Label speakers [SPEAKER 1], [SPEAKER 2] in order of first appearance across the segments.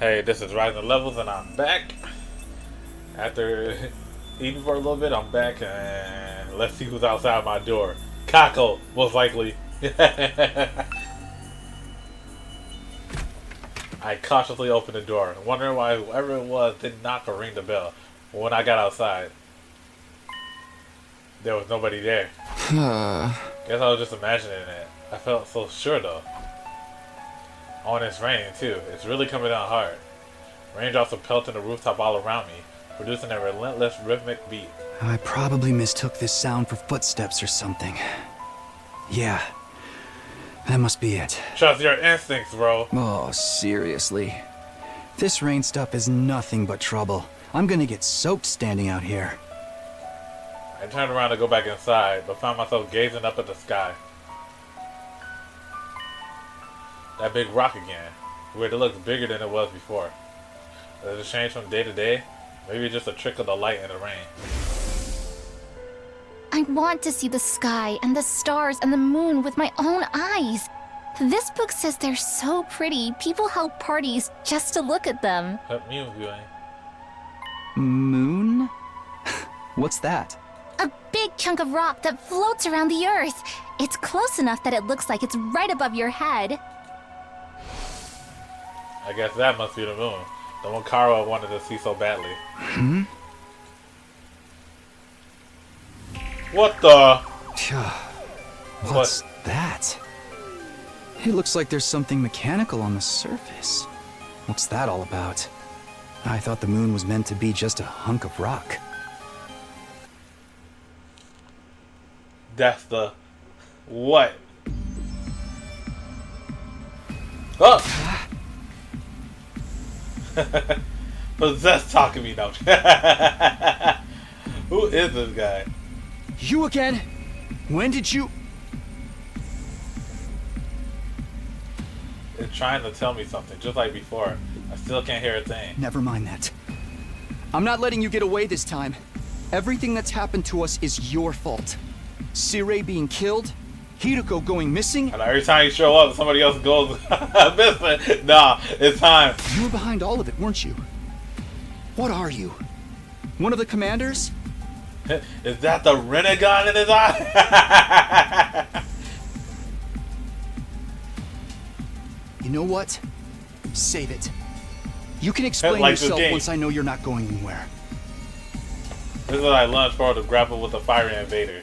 [SPEAKER 1] Hey, this is Rising Levels, and I'm back. After eating for a little bit, I'm back, and let's see who's outside my door. Kako, most likely. I cautiously opened the door, wondering why whoever it was didn't knock or ring the bell. When I got outside, there was nobody there. Guess I was just imagining it. I felt so sure, though. Oh, and it's raining too. It's really coming down hard. Raindrops are pelting the rooftop all around me, producing a relentless rhythmic beat.
[SPEAKER 2] I probably mistook this sound for footsteps or something. Yeah, that must be it.
[SPEAKER 1] Trust your instincts, bro.
[SPEAKER 2] Oh, seriously. This rain stuff is nothing but trouble. I'm gonna get soaked standing out here.
[SPEAKER 1] I turned around to go back inside, but found myself gazing up at the sky. That big rock again. Weird, it looks bigger than it was before. Does it change from day to day? Maybe just a trick of the light in the rain.
[SPEAKER 3] I want to see the sky and the stars and the moon with my own eyes. This book says they're so pretty, people held parties just to look at them.
[SPEAKER 1] Moon viewing.
[SPEAKER 2] Moon? What's that?
[SPEAKER 3] A big chunk of rock that floats around the earth. It's close enough that it looks like it's right above your head.
[SPEAKER 1] I guess that must be the moon. The one Kara wanted to see so badly.
[SPEAKER 2] Hmm?
[SPEAKER 1] What the?
[SPEAKER 2] What's that? It looks like there's something mechanical on the surface. What's that all about? I thought the moon was meant to be just a hunk of rock.
[SPEAKER 1] That's the... what? Oh! Possessed talking me now. Who is this guy?
[SPEAKER 2] You again? When did you...
[SPEAKER 1] It's trying to tell me something, just like before. I still can't hear a thing.
[SPEAKER 2] Never mind that. I'm not letting you get away this time. Everything that's happened to us is your fault. Sirei being killed, Hiroko going missing.
[SPEAKER 1] And every time you show up, somebody else goes missing. Nah, it's time.
[SPEAKER 2] You were behind all of it, weren't you? What are you? One of the commanders?
[SPEAKER 1] Is that the Renegon in his eye?
[SPEAKER 2] You know what? Save it. You can explain
[SPEAKER 1] Like this
[SPEAKER 2] yourself
[SPEAKER 1] game.
[SPEAKER 2] once I know you're not going anywhere.
[SPEAKER 1] This is what I lunged for to grapple with the fiery invader.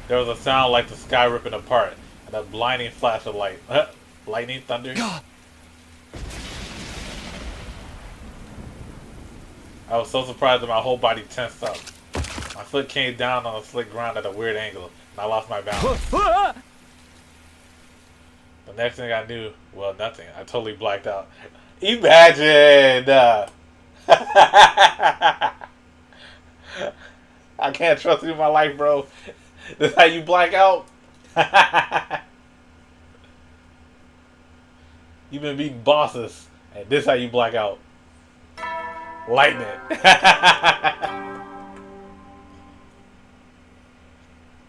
[SPEAKER 1] There was a sound like the sky ripping apart, and a blinding flash of light. Lightning, thunder. I was so surprised that my whole body tensed up. My foot came down on the slick ground at a weird angle, and I lost my balance. The next thing I knew, well, nothing. I totally blacked out. Imagine! I can't trust you in my life, bro. This is how you black out? You've been beating bosses, and this is how you black out. Lightning.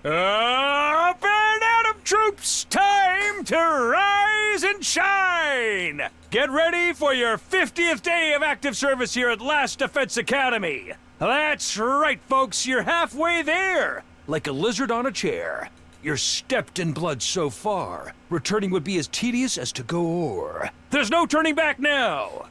[SPEAKER 4] Up and Atom troops, time to rise and shine! Get ready for your 50th day of active service here at Last Defense Academy. That's right, folks, you're halfway there. Like a lizard on a chair. You're stepped in blood so far. Returning would be as tedious as to go o'er. There's no turning back now.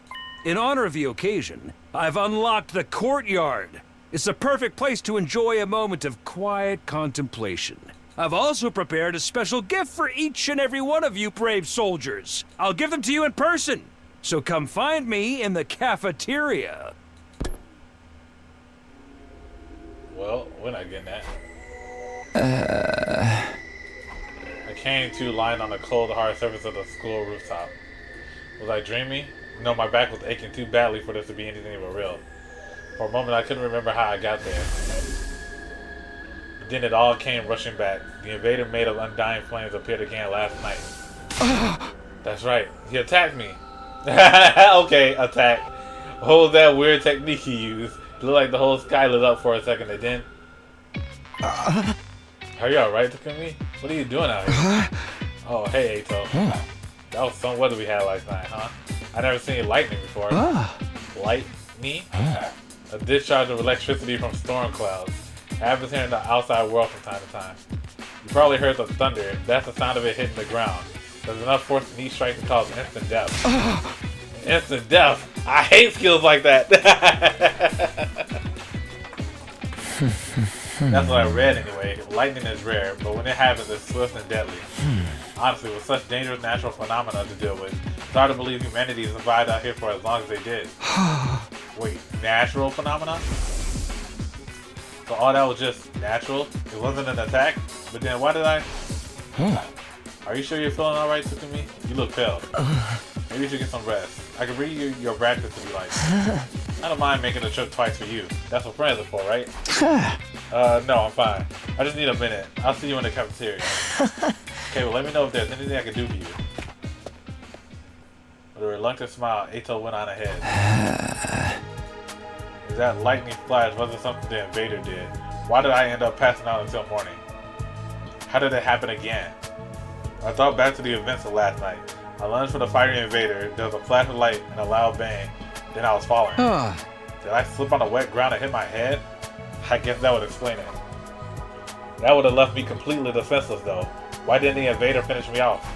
[SPEAKER 4] In honor of the occasion, I've unlocked the courtyard. It's the perfect place to enjoy a moment of quiet contemplation. I've also prepared a special gift for each and every one of you brave soldiers. I'll give them to you in person, so come find me in the cafeteria.
[SPEAKER 1] Well, we're not getting that. I came to lying on the cold, hard surface of the school rooftop. Was I dreaming? No, my back was aching too badly for this to be anything but real. For a moment, I couldn't remember how I got there. But then it all came rushing back. The invader made of undying flames appeared again last night. That's right. He attacked me. Okay, attack. What was that weird technique he used? It looked like the whole sky lit up for a second and then... Are you alright, Takumi? What are you doing out here? Oh, hey, Ato. That was some weather we had last night, huh? I never seen lightning before. Lightning? A discharge of electricity from storm clouds. It happens here in the outside world from time to time. You probably heard the thunder. That's the sound of it hitting the ground. There's enough force in each strike to cause instant death. Instant death? I hate skills like that. That's what I read anyway. Lightning is rare, but when it happens, it's swift and deadly. Honestly, with such dangerous natural phenomena to deal with, it's hard to believe humanity survived out here for as long as they did. Wait, natural phenomena? So all that was just natural? It wasn't an attack? But then why did I... Are you sure you're feeling alright, Tsukumi? You look pale. Maybe you should get some rest. I can read your practice to be like. I don't mind making the trip twice for you. That's what friends are for, right? No, I'm fine. I just need a minute. I'll see you in the cafeteria. Okay, well let me know if there's anything I can do for you. With a reluctant smile, Ato went on ahead. That lightning flash wasn't something the invader did. Why did I end up passing out until morning? How did it happen again? I thought back to the events of last night. I lunged for the fighting invader, there was a flash of light and a loud bang, then I was falling. Did I slip on the wet ground and hit my head? I guess that would explain it. That would have left me completely defenseless though. Why didn't the invader finish me off?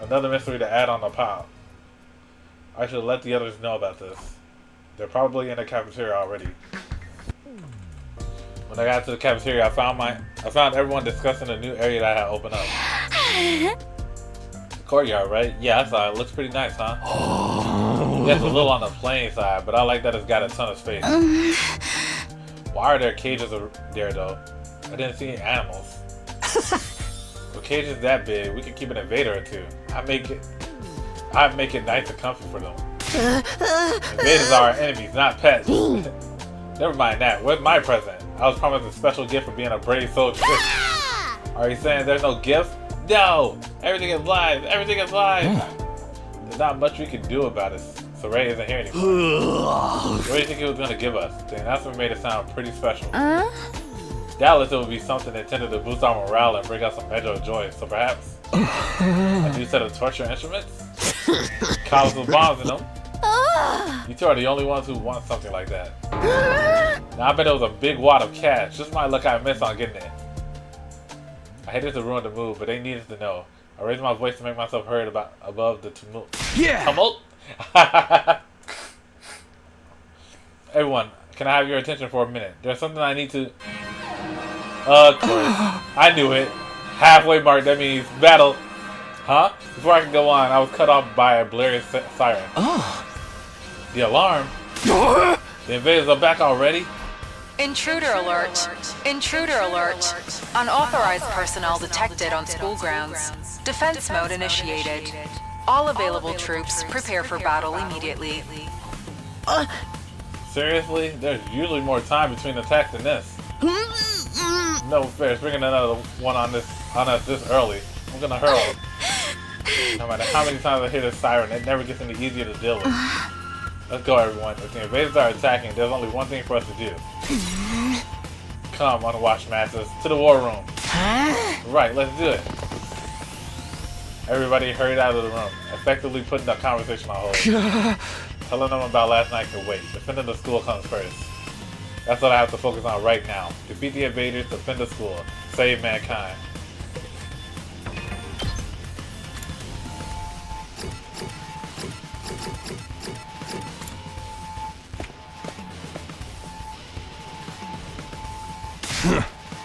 [SPEAKER 1] Another mystery to add on the pile. I should let the others know about this. They're probably in the cafeteria already. When I got to the cafeteria, I found everyone discussing a new area that I had opened up. The courtyard, right? Yeah, I saw it. Looks pretty nice, huh? Yeah, it's a little on the plain side, but I like that it's got a ton of space. Why are there cages there, though? I didn't see any animals. With cages that big, we could keep an invader or two. I'd make it nice and comfy for them. Invaders are our enemies, not pets. Never mind that. Where's my present? I was promised a special gift for being a brave soldier. Are you saying there's no gift? No! Everything is live! Everything is live! There's not much we can do about it. Saray isn't here anymore. What do you think he was going to give us? The announcement made it sound pretty special. Doubtless it would be something intended to boost our morale and bring us some measure of joy. So perhaps a new set of torture instruments? Collars with bombs in them. You two are the only ones who want something like that. Now I bet it was a big wad of cash. Just my luck I missed on getting it. I hated to ruin the mood, but they needed to know. I raised my voice to make myself heard above the tumult.
[SPEAKER 2] Yeah!
[SPEAKER 1] Tumult? Everyone, can I have your attention for a minute? There's something I need to... Of course. I knew it. Halfway mark, that means battle. Huh? Before I can go on, I was cut off by a blaring siren. The alarm? The invaders are back already?
[SPEAKER 5] Intruder alert. Intruder alert. Unauthorized personnel detected on school grounds. Defense mode initiated. All available troops prepare for battle immediately.
[SPEAKER 1] Seriously? There's usually more time between attacks than this. No fair, bringing another one on us this early. I'm gonna hurl. No matter how many times I hear this siren, it never gets any easier to deal with. Let's go, everyone. If the invaders are attacking, there's only one thing for us to do. Come, unwashed masters, to the war room. Right, let's do it. Everybody hurried out of the room, effectively putting the conversation on hold. Telling them about last night could wait. Defending the school comes first. That's what I have to focus on right now. Defeat the invaders, defend the school, save mankind.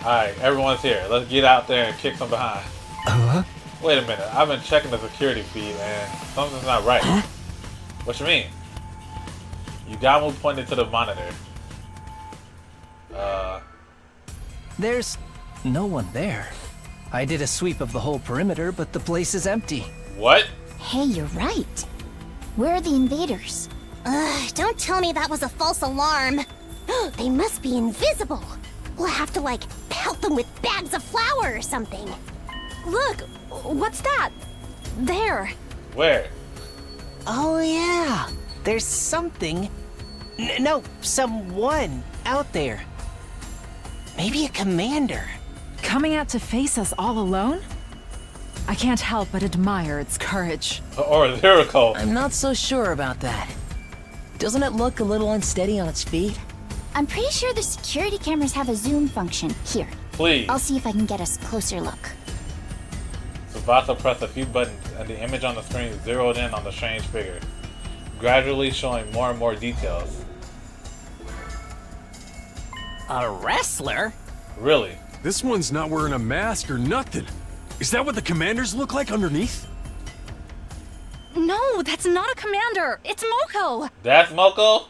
[SPEAKER 1] Alright, everyone's here. Let's get out there and kick some behind. Wait a minute, I've been checking the security feed and something's not right. What you mean? Yugamu pointed to the monitor.
[SPEAKER 6] There's no one there. I did a sweep of the whole perimeter, but the place is empty.
[SPEAKER 1] What?
[SPEAKER 3] Hey, you're right. Where are the invaders?
[SPEAKER 7] Don't tell me that was a false alarm. They must be invisible. We'll have to, like, pelt them with bags of flour or something.
[SPEAKER 3] Look, what's that? There.
[SPEAKER 1] Where?
[SPEAKER 6] Oh yeah, there's something. No, someone out there. Maybe a commander.
[SPEAKER 8] Coming out to face us all alone? I can't help but admire its courage.
[SPEAKER 1] Or Lyrical.
[SPEAKER 9] I'm not so sure about that. Doesn't it look a little unsteady on its feet?
[SPEAKER 3] I'm pretty sure the security cameras have a zoom function. Here,
[SPEAKER 1] Please.
[SPEAKER 3] I'll see if I can get a closer look.
[SPEAKER 1] Tsubasa pressed a few buttons, and the image on the screen zeroed in on the strange figure, gradually showing more and more details.
[SPEAKER 9] A wrestler?
[SPEAKER 1] Really?
[SPEAKER 10] This one's not wearing a mask or nothing. Is that what the commanders look like underneath?
[SPEAKER 3] No, that's not a commander. It's Moko.
[SPEAKER 1] That's Moko?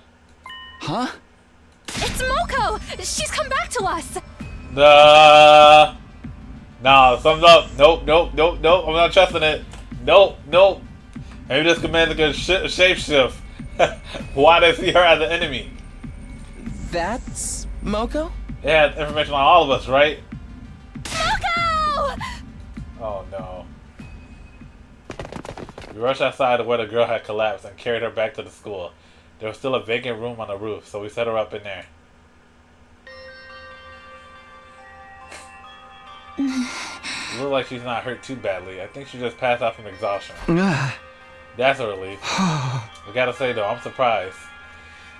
[SPEAKER 2] Huh?
[SPEAKER 3] It's Moko. She's come back to us.
[SPEAKER 1] Nah, thumbs up. Nope. I'm not trusting it. Nope. Maybe this commander can shapeshift. Why did they see her as an enemy?
[SPEAKER 9] That's Moko?
[SPEAKER 1] It has information on all of us, right?
[SPEAKER 3] Moko!
[SPEAKER 1] Oh no. We rushed outside to where the girl had collapsed and carried her back to the school. There was still a vacant room on the roof, so we set her up in there. It looks like she's not hurt too badly. I think she just passed out from exhaustion. That's a relief. I gotta say though, I'm surprised.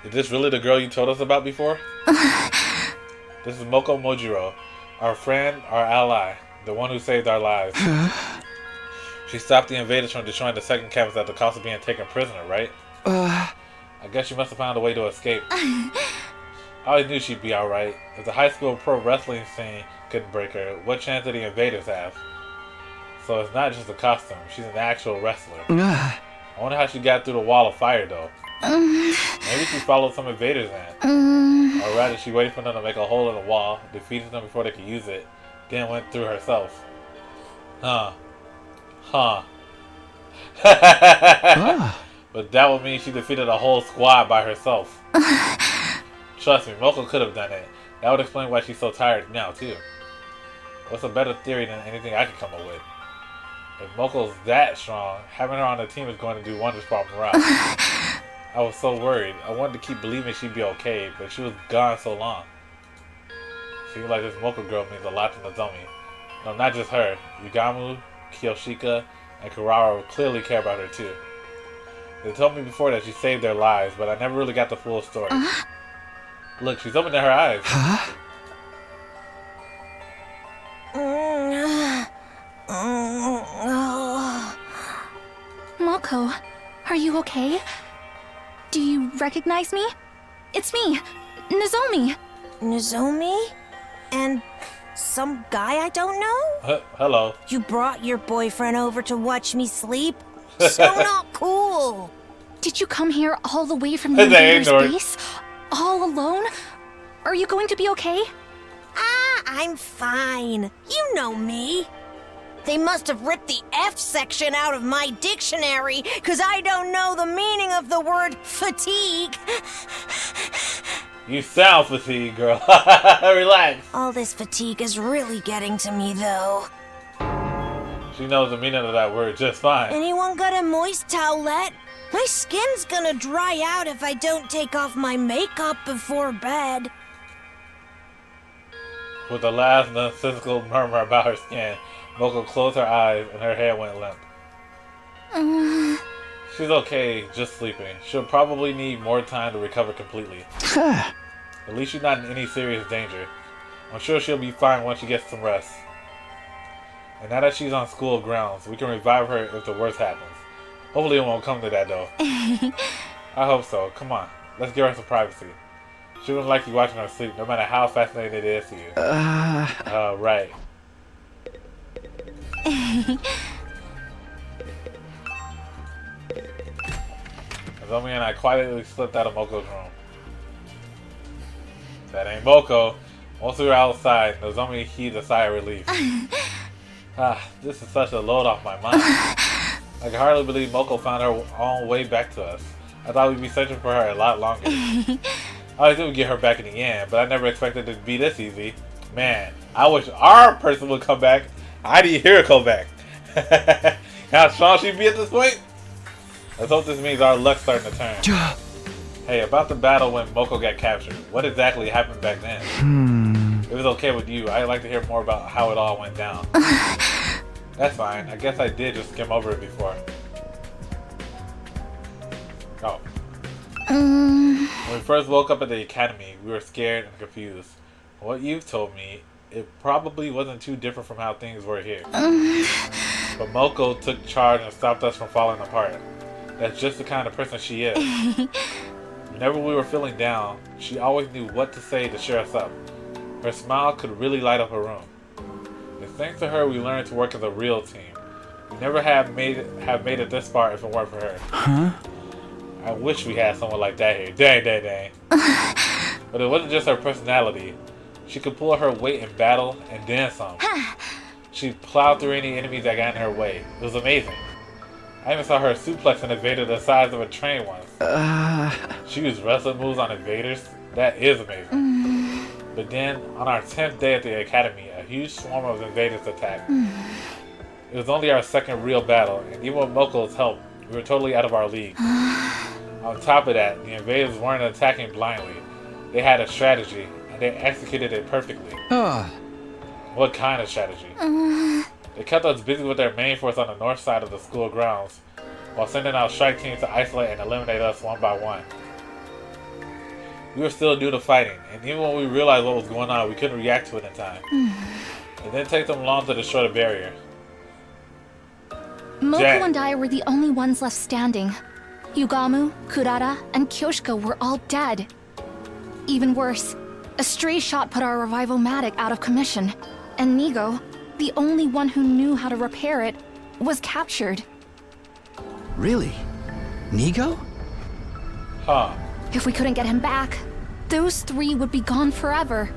[SPEAKER 1] Is this really the girl you told us about before? This is Moko Mojiro, our friend, our ally, the one who saved our lives. She stopped the invaders from destroying the second campus at the cost of being taken prisoner, right? I guess she must have found a way to escape. I always knew she'd be alright. If the high school pro wrestling scene couldn't break her, what chance did the invaders have? So it's not just a costume, she's an actual wrestler. I wonder how she got through the wall of fire though. Maybe she followed some invaders in. Or rather, she waited for them to make a hole in the wall, defeated them before they could use it, then went through herself. But that would mean she defeated a whole squad by herself. Trust me, Moko could have done it. That would explain why she's so tired now, too. What's a better theory than anything I could come up with? If Moko's that strong, having her on the team is going to do wonders for our morale. I was so worried. I wanted to keep believing she'd be okay, but she was gone so long. Seems like this Moko girl means a lot to Nozomi. No, not just her. Yugamu, Kiyoshika, and Kurara clearly care about her too. They told me before that she saved their lives, but I never really got the full story. Look, she's opening her eyes.
[SPEAKER 3] Moko, are you okay? Do you recognize me? It's me, Nozomi.
[SPEAKER 7] Nozomi? And some guy I don't know?
[SPEAKER 1] Hello.
[SPEAKER 7] You brought your boyfriend over to watch me sleep? So not cool.
[SPEAKER 3] Did you come here all the way from the invader's base? All alone? Are you going to be okay?
[SPEAKER 7] I'm fine. You know me. They must have ripped the F section out of my dictionary, because I don't know the meaning of the word fatigue.
[SPEAKER 1] You sound fatigued, girl. Relax.
[SPEAKER 7] All this fatigue is really getting to me, though.
[SPEAKER 1] She knows the meaning of that word just fine.
[SPEAKER 7] Anyone got a moist towelette? My skin's gonna dry out if I don't take off my makeup before bed.
[SPEAKER 1] With a last nonsensical murmur about her skin, Moko closed her eyes and her head went limp. She's okay, just sleeping. She'll probably need more time to recover completely. At least she's not in any serious danger. I'm sure she'll be fine once she gets some rest. And now that she's on school grounds, we can revive her if the worst happens. Hopefully it won't come to that though. I hope so. Come on, let's give her some privacy. She wouldn't like you watching her sleep, no matter how fascinating it is to you. Right. Nozomi and I quietly slipped out of Moko's room. That ain't Moko. Once we were outside, Nozomi heaved a sigh of relief. This is such a load off my mind. I can hardly believe Moko found her own way back to us. I thought we'd be searching for her a lot longer. I always knew we'd get her back in the end, but I never expected it to be this easy. Man, I wish our person would come back. I need Hiriko back. How strong she'd be at this point? Let's hope this means our luck's starting to turn. Hey, about the battle when Moko got captured, what exactly happened back then? If it was okay with you, I'd like to hear more about how it all went down. That's fine. I guess I did just skim over it before. Oh. When we first woke up at the academy, we were scared and confused. From what you've told me, it probably wasn't too different from how things were here. But Moko took charge and stopped us from falling apart. That's just the kind of person she is. Whenever we were feeling down, she always knew what to say to cheer us up. Her smile could really light up a room. It's thanks to her we learned to work as a real team. We never have made it this far if it weren't for her.
[SPEAKER 2] Huh?
[SPEAKER 1] I wish we had someone like that here. Dang. But it wasn't just her personality. She could pull her weight in battle and then some. She plowed through any enemies that got in her way. It was amazing. I even saw her suplex an invader the size of a train once. She used wrestling moves on invaders. That is amazing. But then, on our 10th day at the academy, a huge swarm of invaders attacked. It was only our second real battle, and even with Moko's help, we were totally out of our league. On top of that, the invaders weren't attacking blindly. They had a strategy, and they executed it perfectly. What kind of strategy? They kept us busy with their main force on the north side of the school grounds, while sending out strike teams to isolate and eliminate us one by one. We were still new to fighting, and even when we realized what was going on, we couldn't react to it in time. It didn't take them long to destroy the barrier.
[SPEAKER 3] Moko and I were the only ones left standing. Yugamu, Kurara, and Kyoshika were all dead. Even worse, a stray shot put our revival-matic out of commission, and Nigo, the only one who knew how to repair it, was captured.
[SPEAKER 2] Really? Nigo?
[SPEAKER 1] Huh.
[SPEAKER 3] If we couldn't get him back, those three would be gone forever.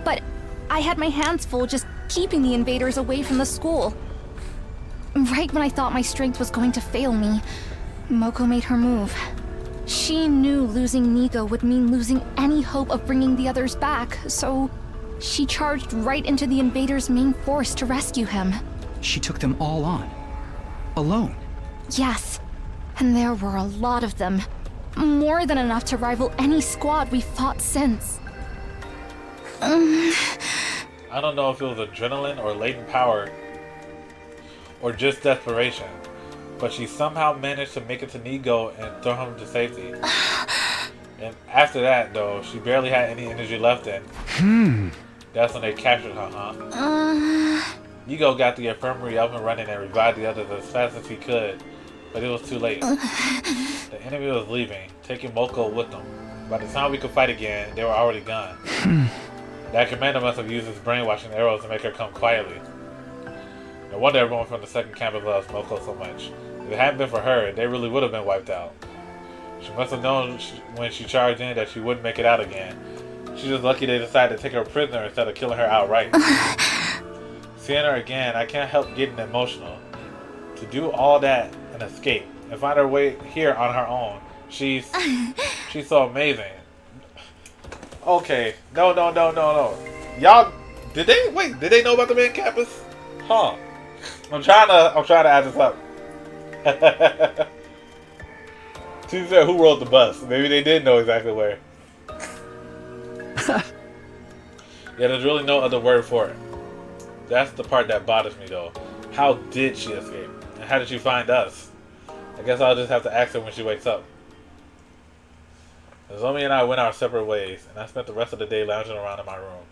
[SPEAKER 3] But I had my hands full just keeping the invaders away from the school. Right when I thought my strength was going to fail me, Moko made her move. She knew losing Nigo would mean losing any hope of bringing the others back, so she charged right into the invaders' main force to rescue him.
[SPEAKER 2] She took them all on. Alone.
[SPEAKER 3] Yes, and there were a lot of them. More than enough to rival any squad we've fought since.
[SPEAKER 1] I don't know if it was adrenaline or latent power, or just desperation, but she somehow managed to make it to Nigo and throw him to safety. And after that, though, she barely had any energy left in. That's when they captured her, huh? Nigo got the infirmary up and running and revived the others as fast as he could, but it was too late. The enemy was leaving, taking Moko with them. By the time we could fight again, they were already gone. That commander must have used his brainwashing arrows to make her come quietly. No wonder everyone from the second campus loves Moko so much. If it hadn't been for her, they really would have been wiped out. She must have known when she charged in that she wouldn't make it out again. She's just lucky they decided to take her prisoner instead of killing her outright. Seeing her again, I can't help getting emotional. To do all that and escape, and find her way here on her own, she's so amazing. Okay, no. Y'all, did they know about the main campus? Huh. I'm trying to add this up. To be fair, who rode the bus? Maybe they did know exactly where. Yeah, there's really no other word for it. That's the part that bothers me, though. How did she escape? And how did she find us? I guess I'll just have to ask her when she wakes up. Nozomi and I went our separate ways, and I spent the rest of the day lounging around in my room.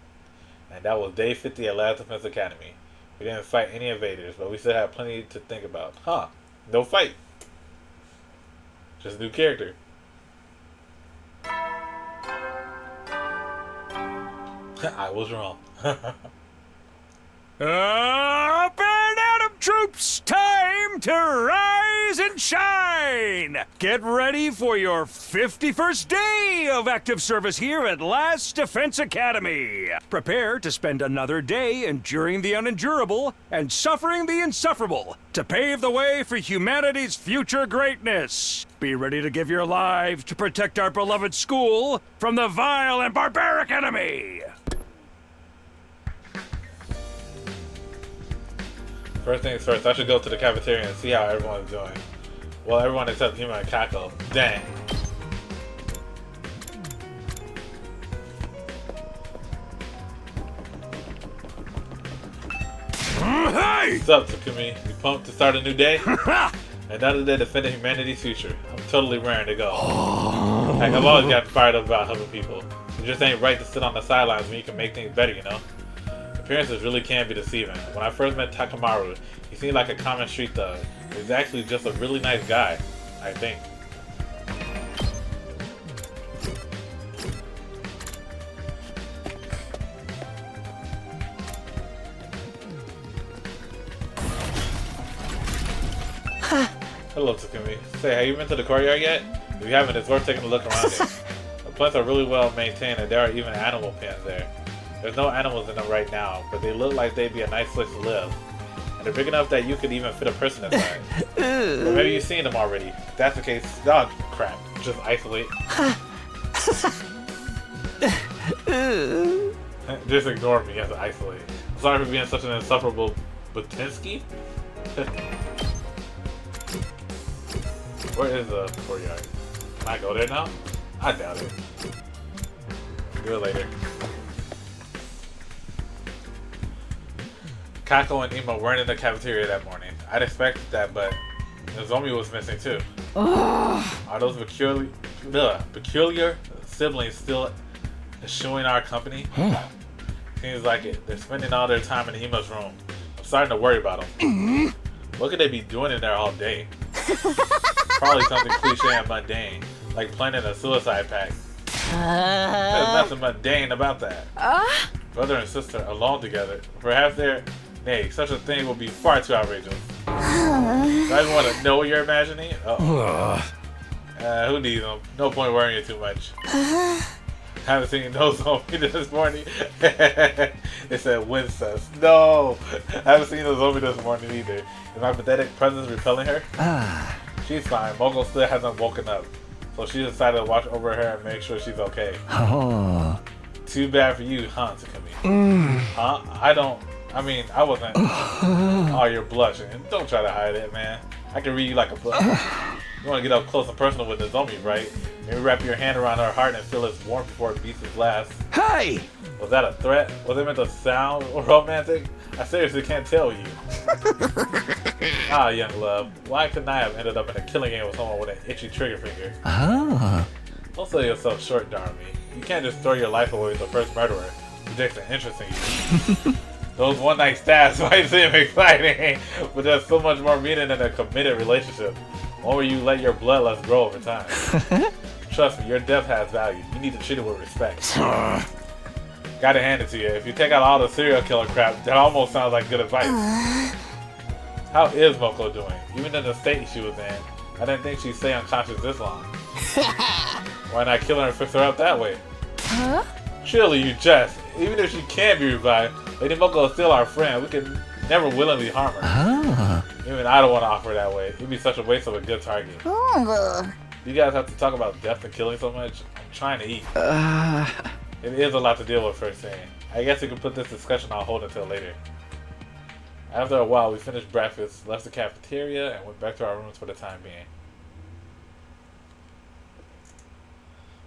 [SPEAKER 1] And that was day 50 at Last Defense Academy. We didn't fight any invaders, but we still had plenty to think about. Huh. No fight. Just a new character. I was wrong.
[SPEAKER 4] Up and at 'em, troops! Time to rise and shine! Get ready for your 51st day of active service here at Last Defense Academy. Prepare to spend another day enduring the unendurable and suffering the insufferable to pave the way for humanity's future greatness. Be ready to give your lives to protect our beloved school from the vile and barbaric enemy.
[SPEAKER 1] First things first, I should go to the cafeteria and see how everyone's doing. Well, everyone except Hima and Kako. Dang.
[SPEAKER 4] Hey!
[SPEAKER 1] What's up, Takumi? You pumped to start a new day? Another day defending humanity's future. I'm totally raring to go. Heck, I've always gotten fired up about helping people. It just ain't right to sit on the sidelines when you can make things better, you know? Appearances really can be deceiving. When I first met Takamaru, he seemed like a common street thug. He's actually just a really nice guy, I think. Hello, Takumi. Say, have you been to the courtyard yet? If you haven't, it's worth taking a look around here. The plants are really well maintained and there are even animal pens there. There's no animals in them right now, but they look like they'd be a nice place to live. And they're big enough that you could even fit a person inside. But maybe you've seen them already. If that's the case, oh crap, just isolate. Just ignore me as I isolate. I'm sorry for being such an insufferable Butinsky. Where is the courtyard? Can I go there now? I doubt it. Do it later. Kako and Imo weren't in the cafeteria that morning. I'd expected that, but Nozomi was missing too. Are those peculiar siblings still eschewing our company? Seems like it. They're spending all their time in Imo's room. I'm starting to worry about them. What could they be doing in there all day? Probably something cliche and mundane, like planning a suicide pact. There's nothing mundane about that. Brother and sister alone together. Perhaps they're... Nay, such a thing would be far too outrageous. Do I even want to know what you're imagining? Who needs them? No point worrying too much. Haven't seen no zombie this morning. It said Wincest. No! I haven't seen no zombie this morning either. Is my pathetic presence repelling her? She's fine. Moko still hasn't woken up. So she decided to watch over her and make sure she's okay. Too bad for you, huh, Takumi? Huh? I wasn't. Oh, you're blushing. Don't try to hide it, man. I can read you like a book. You want to get up close and personal with the zombie, right? Maybe wrap your hand around her heart and feel its warmth before it beats its last.
[SPEAKER 6] Hey!
[SPEAKER 1] Was that a threat? Was it meant to sound romantic? I seriously can't tell you. Young love. Why couldn't I have ended up in a killing game with someone with an itchy trigger finger? Don't sell yourself short, Darmy. You can't just throw your life away with the first murderer who takes an interest in you. Those one-night stabs might seem exciting, but there's so much more meaning in a committed relationship. One where you let your bloodlust grow over time. Trust me, your death has value. You need to treat it with respect. Gotta hand it to you. If you take out all the serial killer crap, that almost sounds like good advice. How is Moko doing? Even in the state she was in, I didn't think she'd stay unconscious this long. Why not kill her and fix her up that way? Surely you jest. Even if she can be revived, Lady Moko is still our friend. We can never willingly harm her. Even I don't want to offer that way. It'd be such a waste of a good target. You guys have to talk about death and killing so much? I'm trying to eat. It is a lot to deal with first thing. I guess we can put this discussion on hold until later. After a while, we finished breakfast, left the cafeteria, and went back to our rooms for the time being.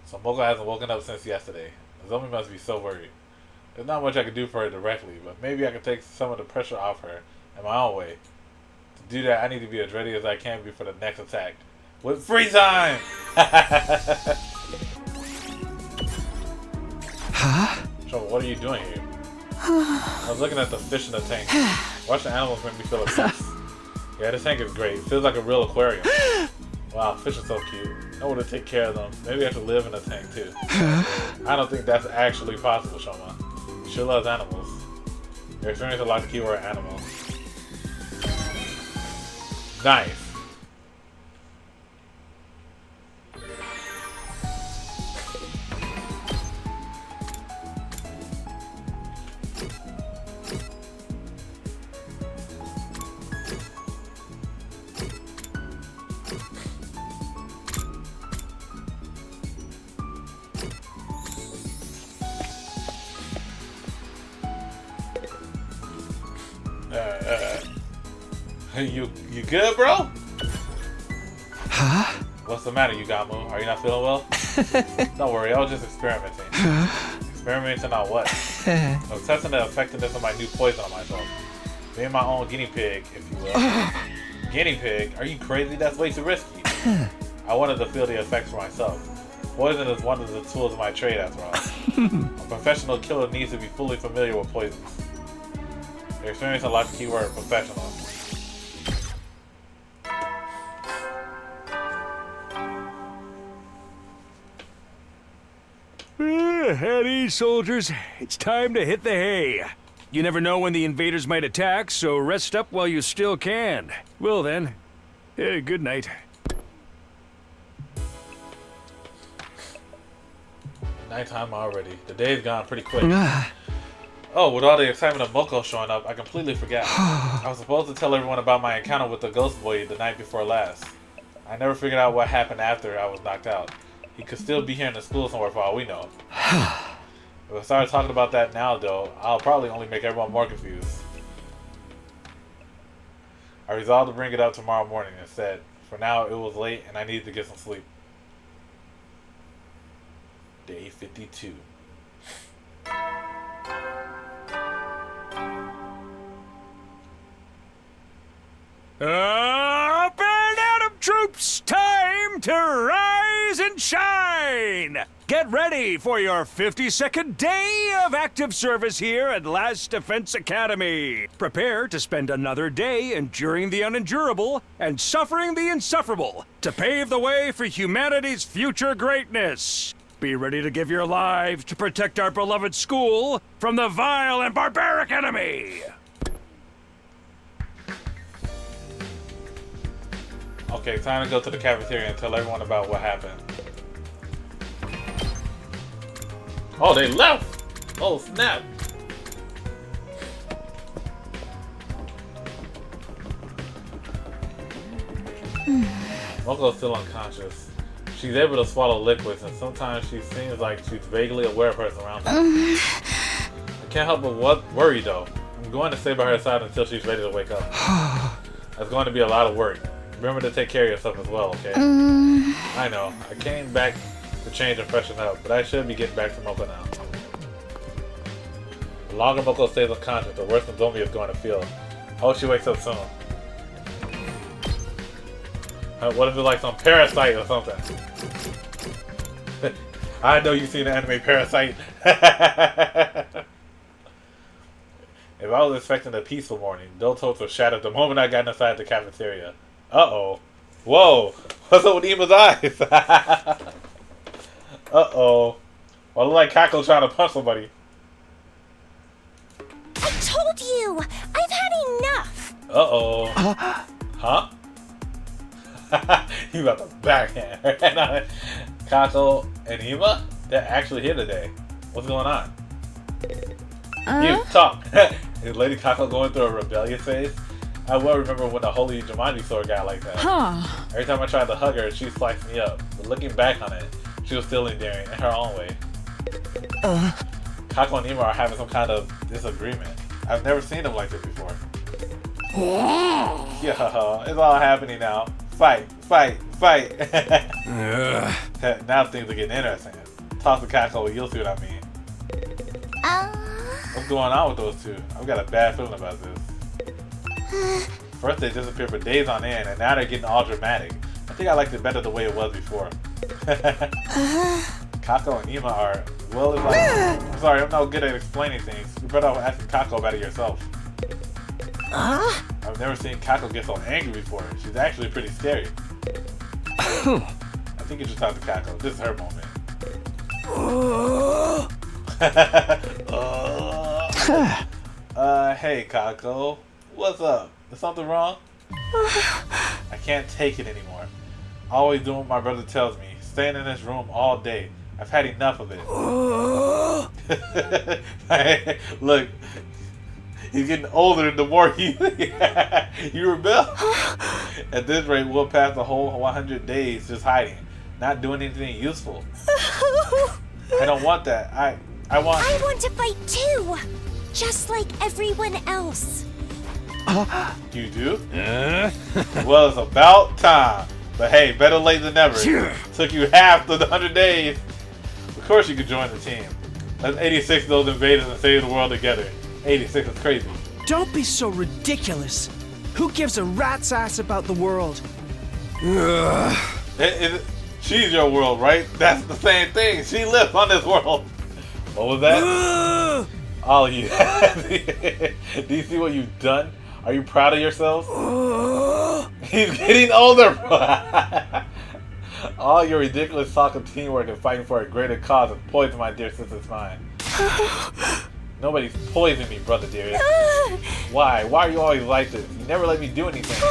[SPEAKER 1] So Moko hasn't woken up since yesterday. Zombie must be so worried. There's not much I can do for her directly, but maybe I can take some of the pressure off her in my own way. To do that, I need to be as ready as I can be for the next attack. With free time! So what are you doing here? I was looking at the fish in the tank. Watching animals make me feel at peace. Yeah, this tank is great. It feels like a real aquarium. Wow, fish are so cute. I want to take care of them. Maybe I should live in a tank too. I don't think that's actually possible, Shoma. You sure loves animals. Your experience a lot to keyword animal. Nice. You good, bro?
[SPEAKER 2] Huh?
[SPEAKER 1] What's the matter, Yugamu? Are you not feeling well? Don't worry, I was just experimenting. Experimenting on what? I was testing the effectiveness of my new poison on myself. Being my own guinea pig, if you will. Guinea pig? Are you crazy? That's way too risky. I wanted to feel the effects for myself. Poison is one of the tools of my trade, after all. A professional killer needs to be fully familiar with poisons. The experience unlocks the keyword professional.
[SPEAKER 4] At ease, soldiers. It's time to hit the hay. You never know when the invaders might attack, so rest up while you still can. Well then, good night.
[SPEAKER 1] Nighttime already. The day's gone pretty quick. Oh, with all the excitement of Moko showing up, I completely forgot. I was supposed to tell everyone about my encounter with the ghost boy the night before last. I never figured out what happened after I was knocked out. He could still be here in the school somewhere for all we know. If I start talking about that now, though, I'll probably only make everyone more confused. I resolved to bring it up tomorrow morning instead. For now, it was late and I needed to get some sleep. Day 52.
[SPEAKER 4] Up and at 'em, troops! Time to rise and shine! Get ready for your 52nd day of active service here at Last Defense Academy. Prepare to spend another day enduring the unendurable and suffering the insufferable to pave the way for humanity's future greatness. Be ready to give your lives to protect our beloved school from the vile and barbaric enemy.
[SPEAKER 1] Okay, time to go to the cafeteria and tell everyone about what happened. Oh, they left! Oh, snap! Moko's still unconscious. She's able to swallow liquids, and sometimes she seems like she's vaguely aware of her surroundings. I can't help but worry, though. I'm going to stay by her side until she's ready to wake up. That's going to be a lot of work. Remember to take care of yourself as well, okay? I know. I came back to change and freshen up, but I should be getting back to Moko now. The longer Moko stays unconscious, the worse the zombie is going to feel. I hope she wakes up soon. What if it's like some parasite or something? I know you've seen the anime Parasite. If I was expecting a peaceful morning, those hopes were shattered the moment I got inside the cafeteria. Uh-oh. Whoa. What's up with Ima's eyes? Uh-oh. Well, I look like Kako trying to punch somebody.
[SPEAKER 7] I told you! I've had enough!
[SPEAKER 1] Uh-oh. Huh? You got the backhand. Kako and Ima? They're actually here today. What's going on? You, talk. Is Lady Kako going through a rebellious phase? I well remember when the Holy Jumanji sword got like that. Every time I tried to hug her, she sliced me up. But looking back on it, she was still endearing in her own way. Kako and Ima are having some kind of disagreement. I've never seen them like this before. Yeah, it's all happening now. Fight, fight, fight. Now things are getting interesting. Toss the Kako, you'll see what I mean. What's going on with those two? I've got a bad feeling about this. First they disappeared for days on end, and now they're getting all dramatic. I think I liked it better the way it was before. Kako and Ima are, well, it's like, I'm sorry, I'm not good at explaining things. You better off asking Kako about it yourself. I've never seen Kako get so angry before. She's actually pretty scary. I think you should talk to Kako. This is her moment. Hey Kako. What's up? Is something wrong? I can't take it anymore. Always doing what my brother tells me. Staying in this room all day. I've had enough of it. Look, he's getting older the more you rebel. At this rate, we'll pass the whole 100 days just hiding, not doing anything useful. I don't want that. I
[SPEAKER 7] want to fight too, just like everyone else.
[SPEAKER 1] You do? Well, it's about time. But hey, better late than never. Took you half the 100 days. Of course you could join the team. Let's 86 those invaders and save the world together. 86 is crazy.
[SPEAKER 11] Don't be so ridiculous. Who gives a rat's ass about the world?
[SPEAKER 1] She's your world, right? That's the same thing. She lives on this world. What was that? All of you. Do you see what you've done? Are you proud of yourselves? He's getting older. All your ridiculous talk of teamwork and fighting for a greater cause has poisoned my dear sister's mind. Nobody's poisoning me, brother dearest. Why? Why are you always like this? You never let me do anything.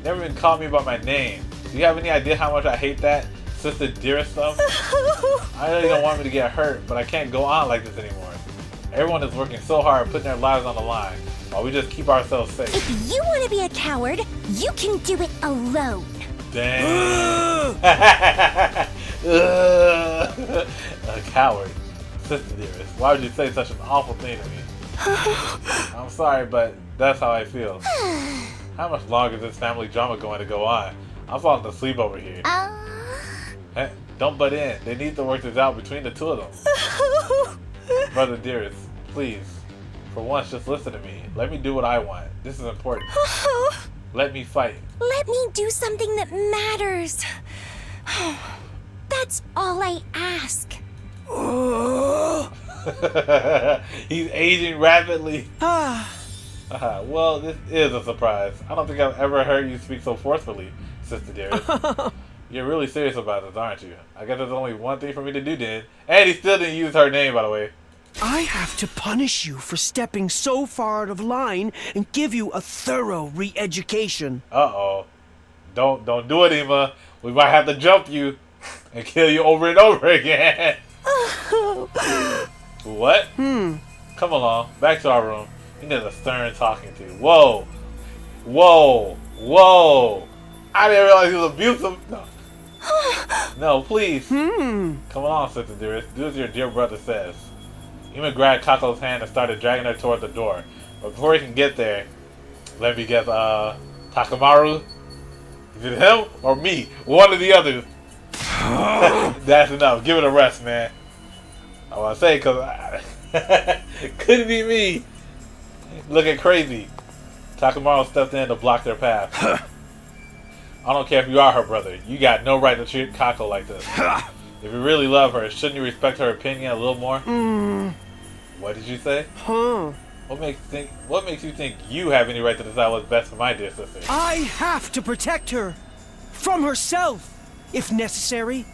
[SPEAKER 1] Never even called me by my name. Do you have any idea how much I hate that sister dearest stuff? I really don't want me to get hurt, but I can't go on like this anymore. Everyone is working so hard, putting their lives on the line, while we just keep ourselves safe.
[SPEAKER 7] If you want to be a coward, you can do it alone.
[SPEAKER 1] Dang. A coward. Sister dearest, why would you say such an awful thing to me? I'm sorry, but that's how I feel. How much longer is this family drama going to go on? I'm falling asleep over here. Hey, don't butt in. They need to work this out between the two of them. Brother dearest, please, for once, just listen to me. Let me do what I want. This is important. Let me fight.
[SPEAKER 7] Let me do something that matters. That's all I ask.
[SPEAKER 1] He's aging rapidly. Well, this is a surprise. I don't think I've ever heard you speak so forcefully, sister dearest. You're really serious about this, aren't you? I guess there's only one thing for me to do then. And he still didn't use her name, by the way.
[SPEAKER 11] I have to punish you for stepping so far out of line and give you a thorough re-education.
[SPEAKER 1] Uh-oh. Don't do it, Emma. We might have to jump you and kill you over and over again. What? Come along. Back to our room. You need a stern talking to. Whoa. Whoa. Whoa. I didn't realize he was abusive. No. No, please. Come along, sister dearest. Do as your dear brother says. Emma grabbed Kako's hand and started dragging her toward the door. But before he can get there, let me guess, Takamaru? Is it him or me? One or the other. That's enough. Give it a rest, man. I want to say, because couldn't be me. Looking crazy. Takamaru stepped in to block their path. I don't care if you are her brother. You got no right to treat Kako like this. If you really love her, shouldn't you respect her opinion a little more? What did you say? What makes you think you have any right to decide what's best for my dear sister?
[SPEAKER 11] I have to protect her. From herself, if necessary.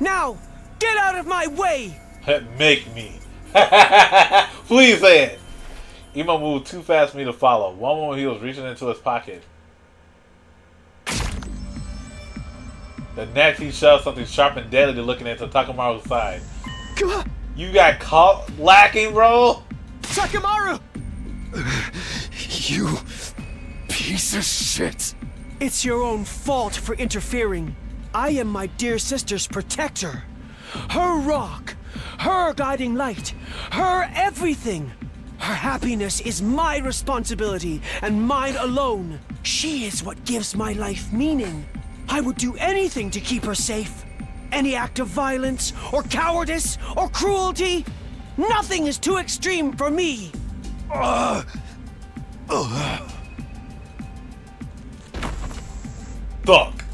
[SPEAKER 11] Now, get out of my way!
[SPEAKER 1] Make me. Please say it. Emo moved too fast for me to follow. One moment he was reaching into his pocket. The next he shoved something sharp and deadly looking into Takamaru's side. You got caught lacking, bro?
[SPEAKER 11] Takamaru!
[SPEAKER 10] You piece of shit.
[SPEAKER 11] It's your own fault for interfering. I am my dear sister's protector. Her rock, her guiding light, her everything. Her happiness is my responsibility and mine alone. She is what gives my life meaning. I would do anything to keep her safe. Any act of violence, or cowardice, or cruelty, nothing is too extreme for me.
[SPEAKER 1] Thunk!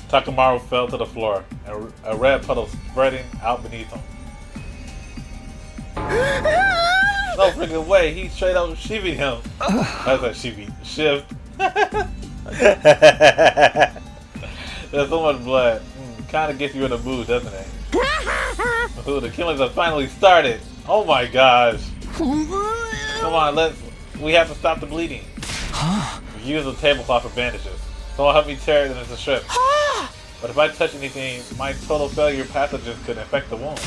[SPEAKER 1] Takamaru fell to the floor, and a red puddle spreading out beneath him. No freaking way, he straight up shivied him. That's a shift. There's so much blood. Kind of gets you in the mood, doesn't it? Ooh, the killings have finally started. Oh my gosh. Come on, we have to stop the bleeding. Use a tablecloth for bandages. Someone help me tear it into strips. But if I touch anything, my total failure pathogens could infect the wound.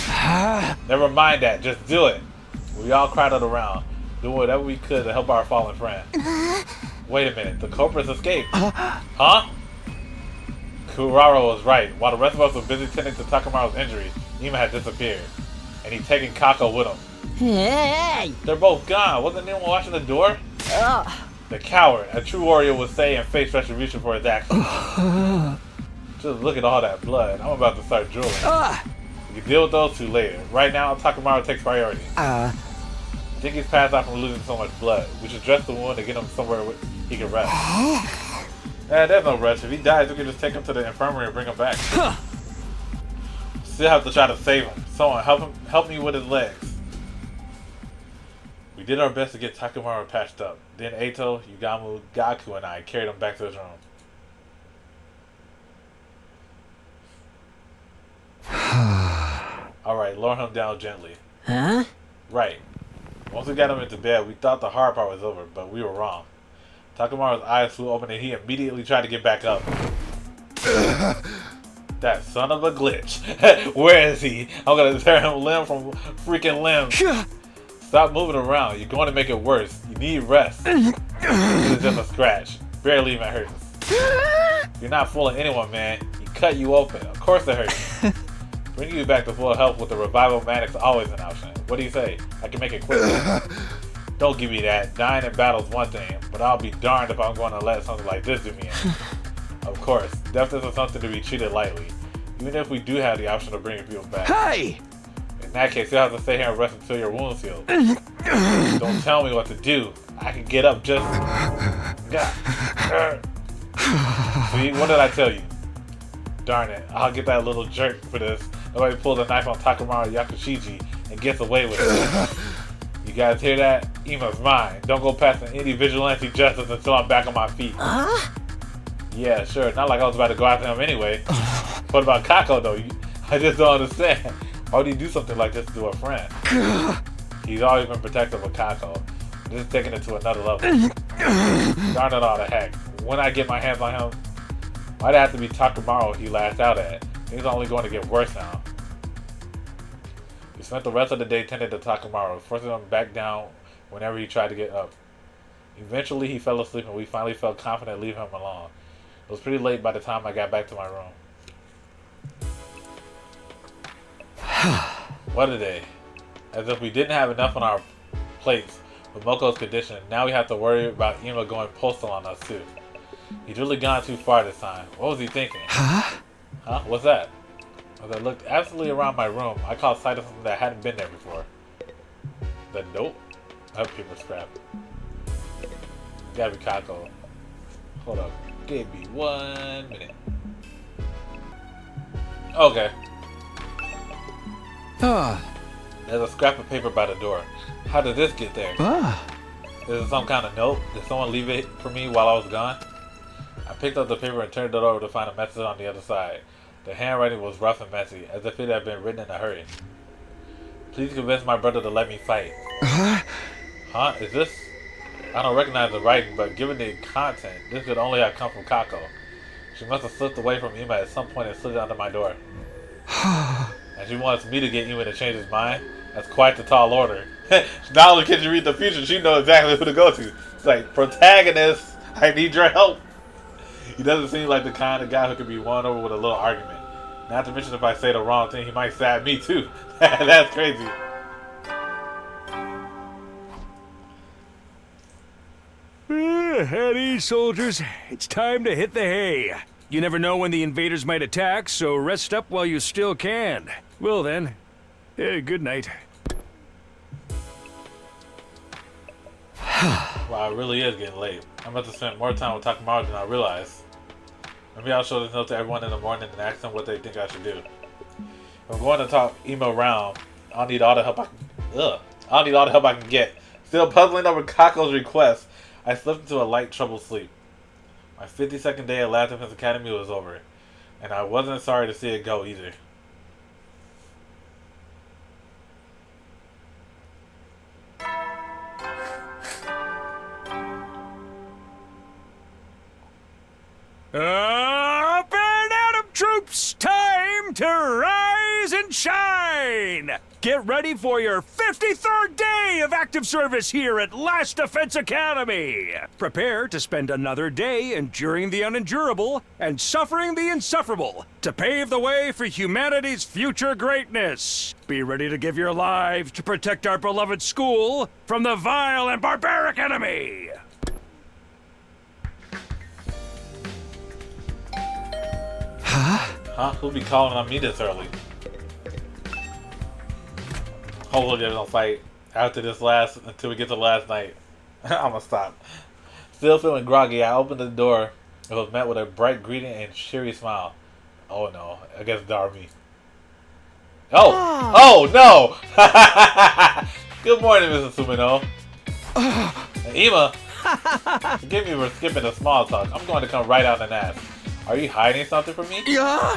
[SPEAKER 1] Never mind that, just do it. We all crowded around, doing whatever we could to help our fallen friend. Wait a minute, the culprits escaped. Huh? Kuraro was right. While the rest of us were busy tending to Takamaru's injuries, Nima had disappeared. And he'd taken Kako with him.
[SPEAKER 9] Hey!
[SPEAKER 1] They're both gone. Wasn't anyone watching the door? The coward, a true warrior would say and face retribution for his actions. Just look at all that blood. I'm about to start drooling. We can deal with those two later. Right now, Takamaru takes priority. think he's passed out from losing so much blood. We should dress the wound and get him somewhere where he can rest. There's no rush. If he dies, we can just take him to the infirmary and bring him back. Still have to try to save him. Someone help me with his legs. We did our best to get Takemaru patched up. Then Eito, Yugamu, Gaku, and I carried him back to his room. Alright, lower him down gently.
[SPEAKER 9] Huh?
[SPEAKER 1] Right. Once we got him into bed, we thought the hard part was over, but we were wrong. Takemaru's eyes flew open and he immediately tried to get back up. That son of a glitch. Where is he? I'm gonna tear him limb from freaking limb. Stop moving around. You're going to make it worse. You need rest. It's just a scratch. Barely even hurts. You're not fooling anyone, man. He cut you open. Of course it hurts. Bringing you back to full health with the revival manic's always an option. What do you say? I can make it quick. Don't give me that. Dying in battle's one thing, but I'll be darned if I'm going to let something like this do me in. Of course, death isn't something to be treated lightly. Even if we do have the option of bringing people back.
[SPEAKER 11] Hey!
[SPEAKER 1] In that case, you'll have to stay here and rest until your wounds heal. Don't tell me what to do. I can get up just... See, what did I tell you? Darn it, I'll get that little jerk for this. Nobody pulls a knife on Takemaru Yakushiji and gets away with it. You guys hear that? Ima's mine. Don't go past any vigilante justice until I'm back on my feet.
[SPEAKER 7] Huh?
[SPEAKER 1] Yeah, sure. Not like I was about to go after him anyway. What about Kako, though? I just don't understand. Why would he do something like this to a friend? He's always been protective of Kako. This is taking it to another level. Darn it all to heck. When I get my hands on him, why'd it have to be Takemaru he lashed out at? Things are only going to get worse now. We spent the rest of the day tending to Takemaru, forcing him back down whenever he tried to get up. Eventually he fell asleep and we finally felt confident leaving him alone. It was pretty late by the time I got back to my room. What a day. As if we didn't have enough on our plates with Moko's condition, now we have to worry about Ima going postal on us too. He's really gone too far this time. What was he thinking? Huh? What's that? As I looked absolutely around my room, I caught sight of something that hadn't been there before. The note? That paper scrap. Gotta be Kako. Hold up. Give me 1 minute. Okay. There's a scrap of paper by the door. How did this get there? Is it some kind of note? Did someone leave it for me while I was gone? I picked up the paper and turned it over to find a message on the other side. The handwriting was rough and messy, as if it had been written in a hurry. Please convince my brother to let me fight. Huh? Is this? I don't recognize the writing, but given the content, this could only have come from Kako. She must have slipped away from Ima at some point and slid under my door. And she wants me to get Ima to change his mind? That's quite the tall order. Not only can she read the future, she knows exactly who to go to. It's like, protagonist, I need your help. He doesn't seem like the kind of guy who could be won over with a little argument. Not to mention if I say the wrong thing, he might stab me too. That's crazy.
[SPEAKER 4] At ease, soldiers. It's time to hit the hay. You never know when the invaders might attack, so rest up while you still can. Well then, good night.
[SPEAKER 1] Wow, it really is getting late. I must have spent more time with Takemaru than I realized. Maybe I'll show this note to everyone in the morning and ask them what they think I should do. If I'm going to talk Ima around, I'll need all the help I can get. Still puzzling over Kako's request, I slipped into a light troubled sleep. My 52nd day at Last Defense Academy was over, and I wasn't sorry to see it go either.
[SPEAKER 4] Up and Adam troops, time to rise and shine! Get ready for your 53rd day of active service here at Last Defense Academy! Prepare to spend another day enduring the unendurable and suffering the insufferable to pave the way for humanity's future greatness. Be ready to give your lives to protect our beloved school from the vile and barbaric enemy!
[SPEAKER 1] Huh? Who'll be calling on me this early? Hopefully there's no fight. until we get to last night. I'm gonna stop. Still feeling groggy, I opened the door and was met with a bright greeting and cheery smile. Oh no, I guess Darby. Oh no! Good morning, Mrs. Sumino. Ima, forgive me for skipping the small talk. I'm going to come right out and ask. Are you hiding something from me?
[SPEAKER 11] Yeah.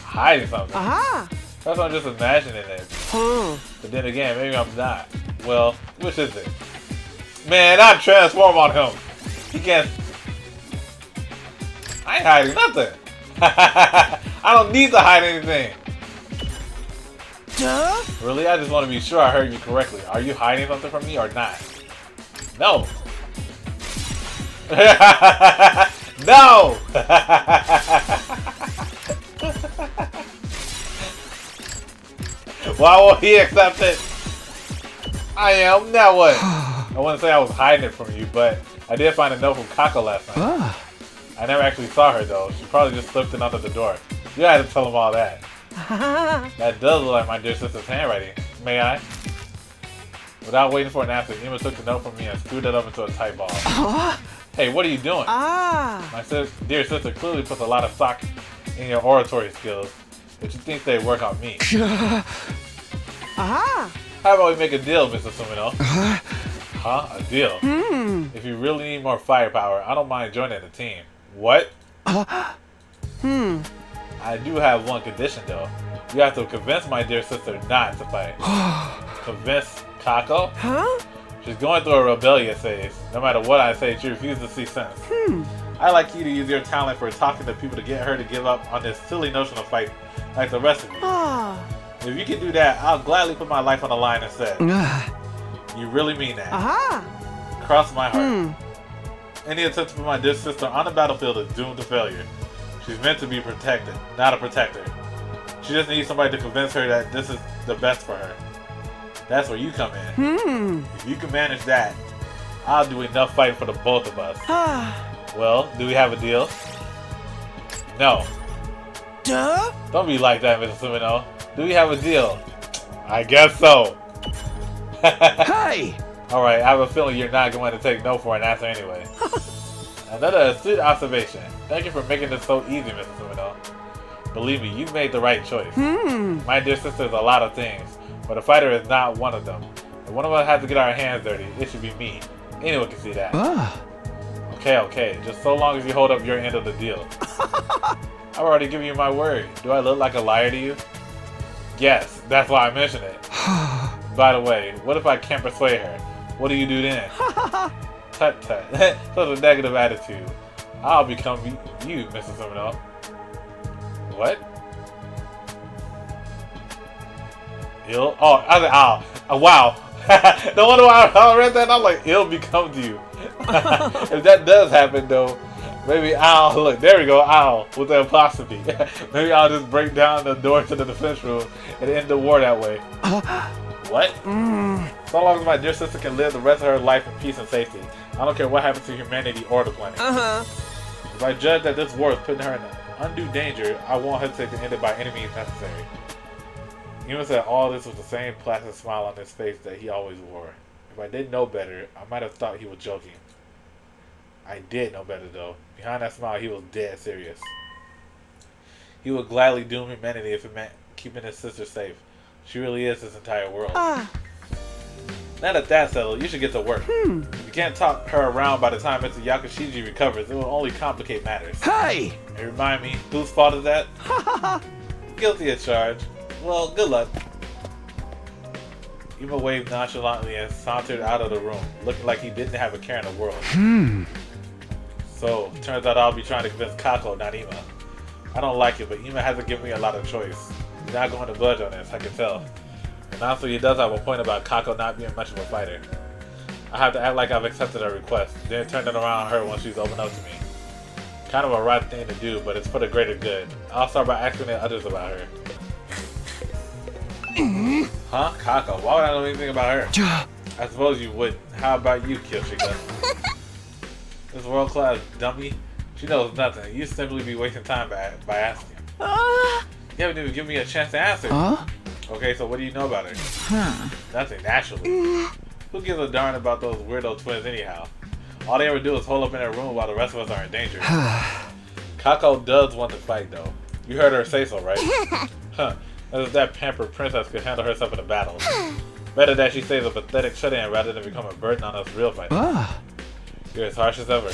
[SPEAKER 1] Hiding something?
[SPEAKER 11] Aha.
[SPEAKER 1] That's what I'm just imagining it. But then again, maybe I'm not. Well, which is it? Man, I transform on him. He can't. I ain't hiding nothing. I don't need to hide anything.
[SPEAKER 11] Duh?
[SPEAKER 1] Really? I just want to be sure I heard you correctly. Are you hiding something from me or not? No. No! Why won't he accept it? I am. Now what? I wouldn't say I was hiding it from you, but I did find a note from Kako last night. I never actually saw her though. She probably just slipped it under the door. You had to tell him all that. That does look like my dear sister's handwriting. May I? Without waiting for an answer, Ima took the note from me and screwed it up into a tight ball. Hey, what are you doing? My dear sister clearly puts a lot of stock in your oratory skills, but you think they work on me. How about we make a deal, Mr. Sumino? Huh? A deal? If you really need more firepower, I don't mind joining the team. What? I do have one condition, though. You have to convince my dear sister not to fight. Convince Kako? She's going through a rebellious phase. No matter what I say, she refuses to see sense. I'd like you to use your talent for talking to people to get her to give up on this silly notion of fight like the rest of you. If you can do that, I'll gladly put my life on the line instead. You really mean that? Cross my heart. Any attempt to put my dear sister on the battlefield is doomed to failure. She's meant to be protected, not a protector. She just needs somebody to convince her that this is the best for her. That's where you come in. If you can manage that, I'll do enough fight for the both of us. Well, do we have a deal? No.
[SPEAKER 11] Duh?
[SPEAKER 1] Don't be like that, Mr. Sumino. Do we have a deal? I guess so.
[SPEAKER 11] Hey!
[SPEAKER 1] Alright, I have a feeling you're not going to take no for an answer anyway. Another astute observation. Thank you for making this so easy, Mr. Sumino. Believe me, you've made the right choice. My dear sister is a lot of things, but a fighter is not one of them. If one of us has to get our hands dirty, it should be me. Anyone can see that. Okay. Just so long as you hold up your end of the deal. I've already given you my word. Do I look like a liar to you? Yes, that's why I mentioned it. By the way, what if I can't persuade her? What do you do then? Tut. Such a negative attitude. I'll become you, Mrs. Sumino. What? Ill? Oh, I said, ow. Wow. No wonder why I read that. I'm like, it'll become to you. If that does happen, though, maybe I'll look. There we go. I'll with the apostrophe. Maybe I'll just break down the door to the defense room and end the war that way. What? So long as my dear sister can live the rest of her life in peace and safety, I don't care what happens to humanity or the planet. If I judge that this war is putting her in undue danger, I won't hesitate to end it by any means necessary. Even said all this with the same placid smile on his face that he always wore. If I didn't know better, I might have thought he was joking. I did know better though. Behind that smile, he was dead serious. He would gladly doom humanity if it meant keeping his sister safe. She really is his entire world. Now that that's settled, you should get to work. If you can't talk her around by the time Mr. Yakushiji recovers, it will only complicate matters.
[SPEAKER 11] Hey!
[SPEAKER 1] And remind me, whose fault is that? Guilty as charged. Well, good luck. Ima waved nonchalantly and sauntered out of the room, looking like he didn't have a care in the world. So, turns out I'll be trying to convince Kako, not Ima. I don't like it, but Ima hasn't given me a lot of choice. He's not going to budge on this, I can tell. And honestly, he does have a point about Kako not being much of a fighter. I have to act like I've accepted her request, then turn it around on her when she's opened up to me. Kind of a right thing to do, but it's for the greater good. I'll start by asking others about her. Huh? Kako? Why would I know anything about her? I suppose you wouldn't. How about you, Kyoshika? This world-class dummy? She knows nothing. You simply be wasting time by asking. You haven't even given me a chance to answer. Okay, so what do you know about her? Nothing, naturally. Who gives a darn about those weirdo twins anyhow? All they ever do is hole up in their room while the rest of us are in danger. Kako does want to fight, though. You heard her say so, right? Huh. As if that pampered princess could handle herself in a battle. Better that she stays a pathetic shut-in rather than become a burden on us real fighters. You're as harsh as ever.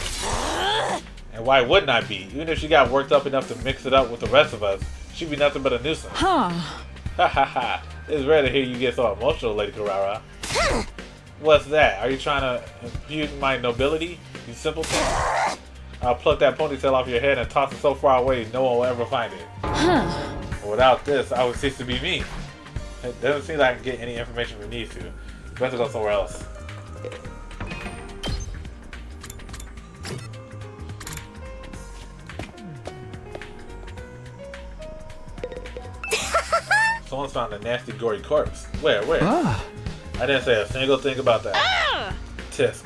[SPEAKER 1] And why wouldn't I be? Even if she got worked up enough to mix it up with the rest of us, she'd be nothing but a nuisance. Ha ha ha. It's rare to hear you get so emotional, Lady Carrara. What's that? Are you trying to impugn my nobility, you simpleton? I'll pluck that ponytail off your head and toss it so far away no one will ever find it. Without this, I would cease to be me. It doesn't seem like I can get any information we need to. Best to go somewhere else. Someone's found a nasty, gory corpse. Where? I didn't say a single thing about that. Tisk.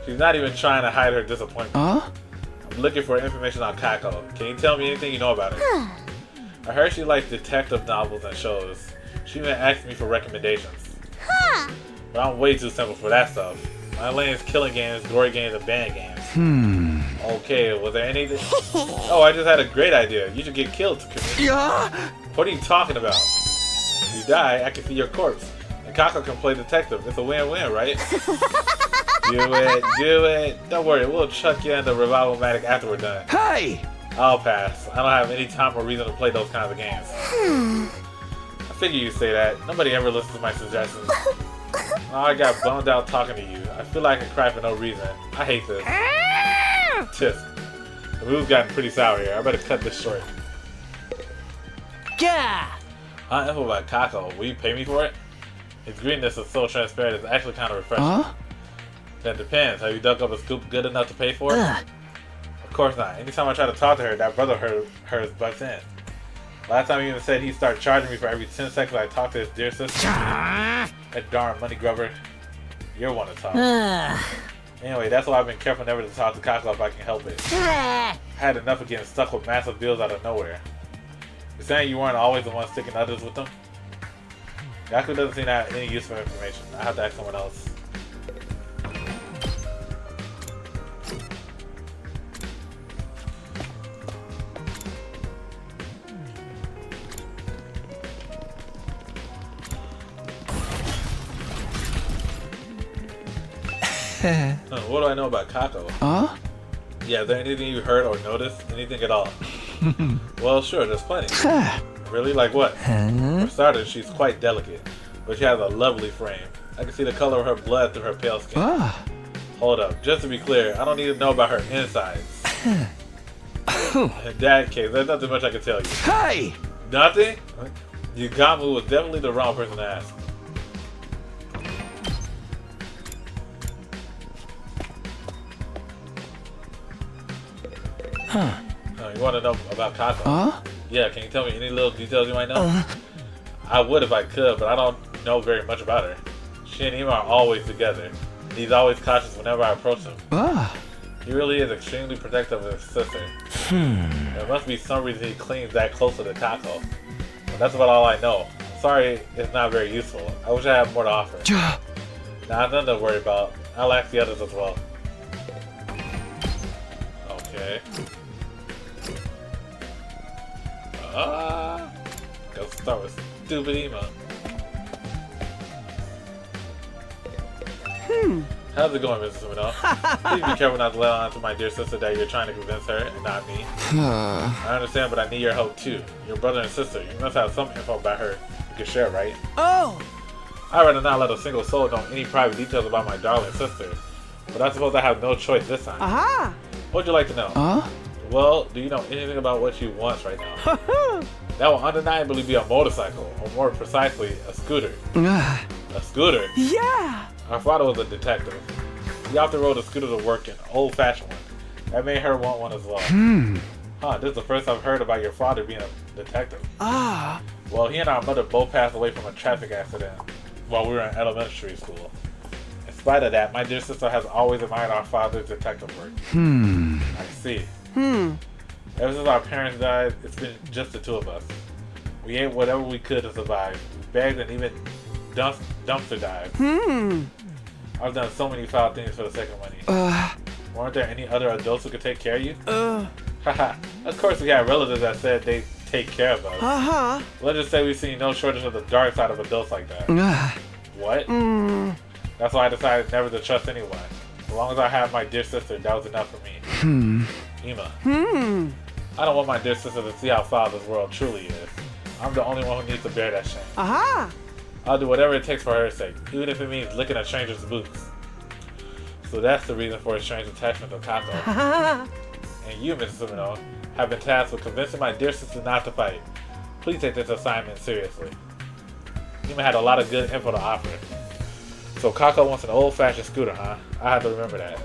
[SPEAKER 1] She's not even trying to hide her disappointment. I'm looking for information on Kako. Can you tell me anything you know about her? I heard she likes detective novels and shows. She even asked me for recommendations. But I'm way too simple for that stuff. My lane is killing games, gory games, and band games. Okay, was there anything? Oh, I just had a great idea. You should get killed, Takumi. What are you talking about? If you die, I can see your corpse. And Kako can play detective. It's a win-win, right? Do it. Don't worry, we'll chuck you in the revival-matic after we're done.
[SPEAKER 2] Hey!
[SPEAKER 1] I'll pass. I don't have any time or reason to play those kinds of games. I figure you'd say that. Nobody ever listens to my suggestions. Oh, I got bummed out talking to you. I feel like I can cry for no reason. I hate this. Tisk. The mood's gotten pretty sour here. I better cut this short.
[SPEAKER 11] Gah!
[SPEAKER 1] Info about Kako. Will you pay me for it? His greenness is so transparent, it's actually kind of refreshing. That depends. Have you dug up a scoop good enough to pay for it? Of course not. Anytime I try to talk to her, that brother hers butts in. Last time he even said he'd start charging me for every 10 seconds I talk to his dear sister. That darn money grubber. You're one to talk. Anyway, that's why I've been careful never to talk to Kako if I can help it. I had enough of getting stuck with massive bills out of nowhere. You're saying you weren't always the one sticking others with them? Yaku doesn't seem to have any useful information. I have to ask someone else. What do I know about Kako? Yeah, is there anything you heard or noticed? Anything at all? Well, sure, there's plenty. Really? Like what? For starters, she's quite delicate, but she has a lovely frame. I can see the color of her blood through her pale skin. Hold up, just to be clear, I don't need to know about her insides. In that case, there's nothing much I can tell you.
[SPEAKER 2] Hey!
[SPEAKER 1] Nothing? Yugamu was definitely the wrong person to ask. You want to know about Kako? Yeah, can you tell me any little details you might know? I would if I could, but I don't know very much about her. She and him are always together. He's always cautious whenever I approach him. He really is extremely protective of his sister. There must be some reason he clings that closer to Kako. But that's about all I know. I'm sorry it's not very useful. I wish I had more to offer. Nah, nothing to worry about. I'll ask the others as well. Okay. Let's start with stupid emo. How's it going, Mrs. Sumino? Please be careful not to let on to my dear sister that you're trying to convince her and not me. I understand, but I need your help too. Your brother and sister, you must have some info about her you can share, right? I'd rather not let a single soul know any private details about my darling sister. But I suppose I have no choice this time. What'd you like to know? Well, do you know anything about what she wants right now? That will undeniably be a motorcycle, or more precisely, a scooter. A scooter?
[SPEAKER 11] Yeah!
[SPEAKER 1] Our father was a detective. He often rode a scooter to work, an old-fashioned one. That made her want one as well. This is the first I've heard about your father being a detective. Well, he and our mother both passed away from a traffic accident while we were in elementary school. In spite of that, my dear sister has always admired our father's detective work. I see. Ever since our parents died, it's been just the two of us. We ate whatever we could to survive. We begged and even dumpster dived. I've done so many foul things for the sake of money. Weren't there any other adults who could take care of you? Haha. Of course we had relatives that said they'd take care of us. Let's just say we've seen no shortage of the dark side of adults like that. What? That's why I decided never to trust anyone. As long as I have my dear sister, that was enough for me. Ima. I don't want my dear sister to see how foul this world truly is. I'm the only one who needs to bear that shame. I'll do whatever it takes for her sake, even if it means licking a stranger's boots. So that's the reason for a strange attachment to Kako. And you, Mrs. Sumino, have been tasked with convincing my dear sister not to fight. Please take this assignment seriously. Ima had a lot of good info to offer. So Kako wants an old-fashioned scooter, huh? I have to remember that.